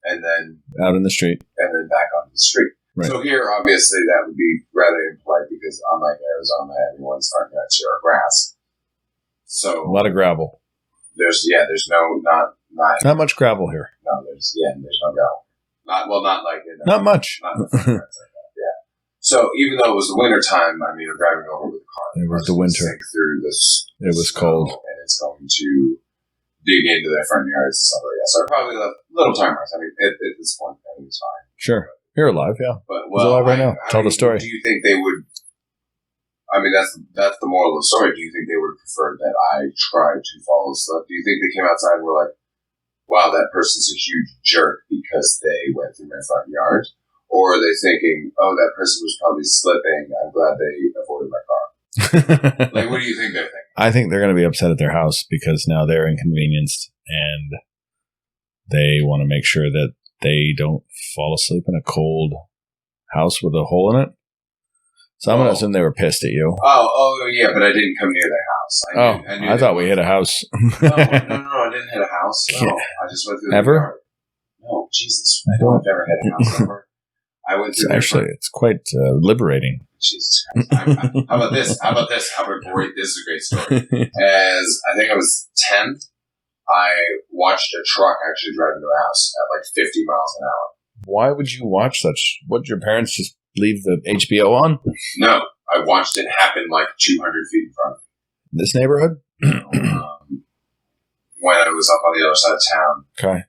[SPEAKER 3] and then...
[SPEAKER 2] out in the street.
[SPEAKER 3] And then back onto the street. Right. So here, obviously, that would be rather impolite because unlike Arizona, everyone's front yards here are grass. So... a
[SPEAKER 2] lot of gravel.
[SPEAKER 3] There's not
[SPEAKER 2] much gravel here.
[SPEAKER 3] No, there's no gravel. Not like...
[SPEAKER 2] not much.
[SPEAKER 3] Not the front yards like that, yeah. So even though it was the winter time, I'm driving over with the car.
[SPEAKER 2] It was the winter.
[SPEAKER 3] Through this.
[SPEAKER 2] It was cold.
[SPEAKER 3] And it's going to dig into their front yards and stuff like that. So I probably left little time marks. At this point, I think it's fine.
[SPEAKER 2] Sure. You're alive, yeah.
[SPEAKER 3] But,
[SPEAKER 2] he's alive right now. Tell the story.
[SPEAKER 3] Do you think they would... that's the moral of the story. Do you think they would have preferred that I tried to follow stuff? Do you think they came outside and were like, wow, that person's a huge jerk because they went through my front yard? Or are they thinking, oh, that person was probably slipping. I'm glad they avoided my car. Like, what do you think they're thinking?
[SPEAKER 2] I think they're going to be upset at their house because now they're inconvenienced and they want to make sure that they don't fall asleep in a cold house with a hole in it. So I'm going to assume they were pissed at you.
[SPEAKER 3] Oh, yeah, but I didn't come near their house.
[SPEAKER 2] I thought we hit a house.
[SPEAKER 3] No, I didn't hit a house. No, I just went through the
[SPEAKER 2] Ever?
[SPEAKER 3] yard. No, Jesus. I don't have ever hit a house ever. I went through
[SPEAKER 2] it's quite liberating.
[SPEAKER 3] Jesus Christ. How about this? How about this is a great story. As I think I was 10, I watched a truck actually drive into a house at like 50 miles an hour.
[SPEAKER 2] Why would you watch such? Would your parents just leave the HBO on?
[SPEAKER 3] No, I watched it happen like 200 feet in front of me.
[SPEAKER 2] This neighborhood?
[SPEAKER 3] When I was up on the other side of town.
[SPEAKER 2] Okay.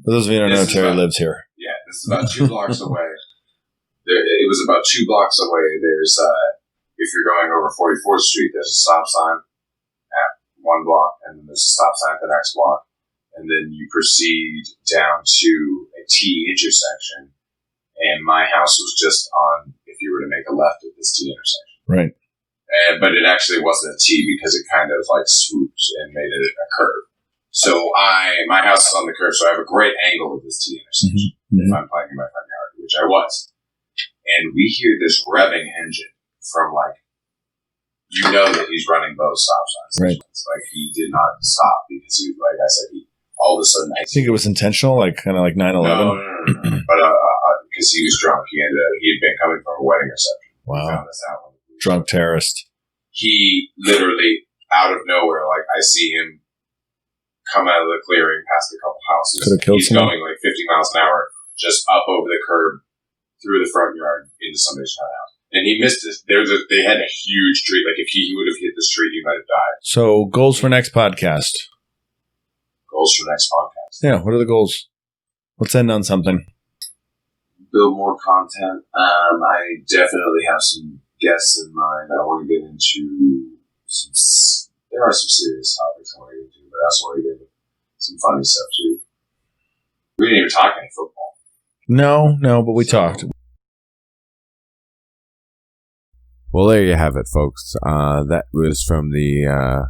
[SPEAKER 2] For those of you who don't know, Terry lives here.
[SPEAKER 3] Yeah, this is about 2 blocks away. It was about 2 blocks away. There's if you're going over 44th Street, there's a stop sign at one block, and then there's a stop sign at the next block. And then you proceed down to a T intersection, and my house was just on, if you were to make a left at this T intersection.
[SPEAKER 2] Right.
[SPEAKER 3] But it actually wasn't a T because it kind of like swooped and made it a curve. So my house is on the curve, so I have a great angle at this T intersection if I'm playing in my front yard, which I was. And we hear this revving engine from like, you know that he's running both stop signs.
[SPEAKER 2] Right.
[SPEAKER 3] It's like he did not stop because he, like I said, all of a sudden.
[SPEAKER 2] I think it was intentional, like kind of like 9/11.
[SPEAKER 3] No. But because he was drunk, he had been coming from a wedding reception.
[SPEAKER 2] Wow.
[SPEAKER 3] He found this out.
[SPEAKER 2] Drunk terrorist.
[SPEAKER 3] He literally, out of nowhere, like I see him come out of the clearing past a couple houses.
[SPEAKER 2] Could have killed someone.
[SPEAKER 3] Going like 50 miles an hour, just up over the curb, through the front yard, into somebody's front house. And he missed it. They had a huge tree. Like if he would have hit this tree, he might have died.
[SPEAKER 2] So goals for next podcast.
[SPEAKER 3] Goals for next podcast.
[SPEAKER 2] Yeah, what are the goals? Let's end on something.
[SPEAKER 3] Build more content. I definitely have some guests in mind. I want to get into there are some serious topics I want to get into, but I also want to get into some funny stuff too. We didn't even talk any football.
[SPEAKER 2] No, but we talked.
[SPEAKER 1] Well, there you have it, folks. That was from the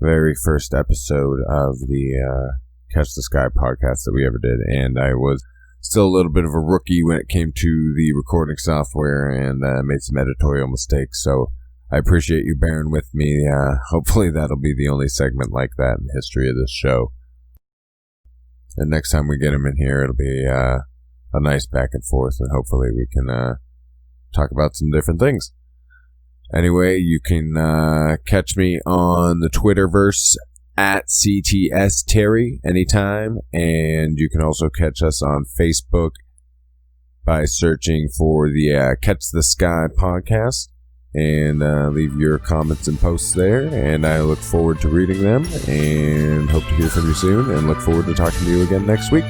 [SPEAKER 1] very first episode of the Catch the Sky podcast that we ever did, and I was still a little bit of a rookie when it came to the recording software and made some editorial mistakes, so I appreciate you bearing with me. Hopefully that'll be the only segment like that in the history of this show. And next time we get him in here, it'll be a nice back and forth, and hopefully we can talk about some different things. Anyway, you can catch me on the Twitterverse at CTS Terry anytime, and you can also catch us on Facebook by searching for the Catch the Sky podcast, and leave your comments and posts there, and I look forward to reading them and hope to hear from you soon, and look forward to talking to you again next week.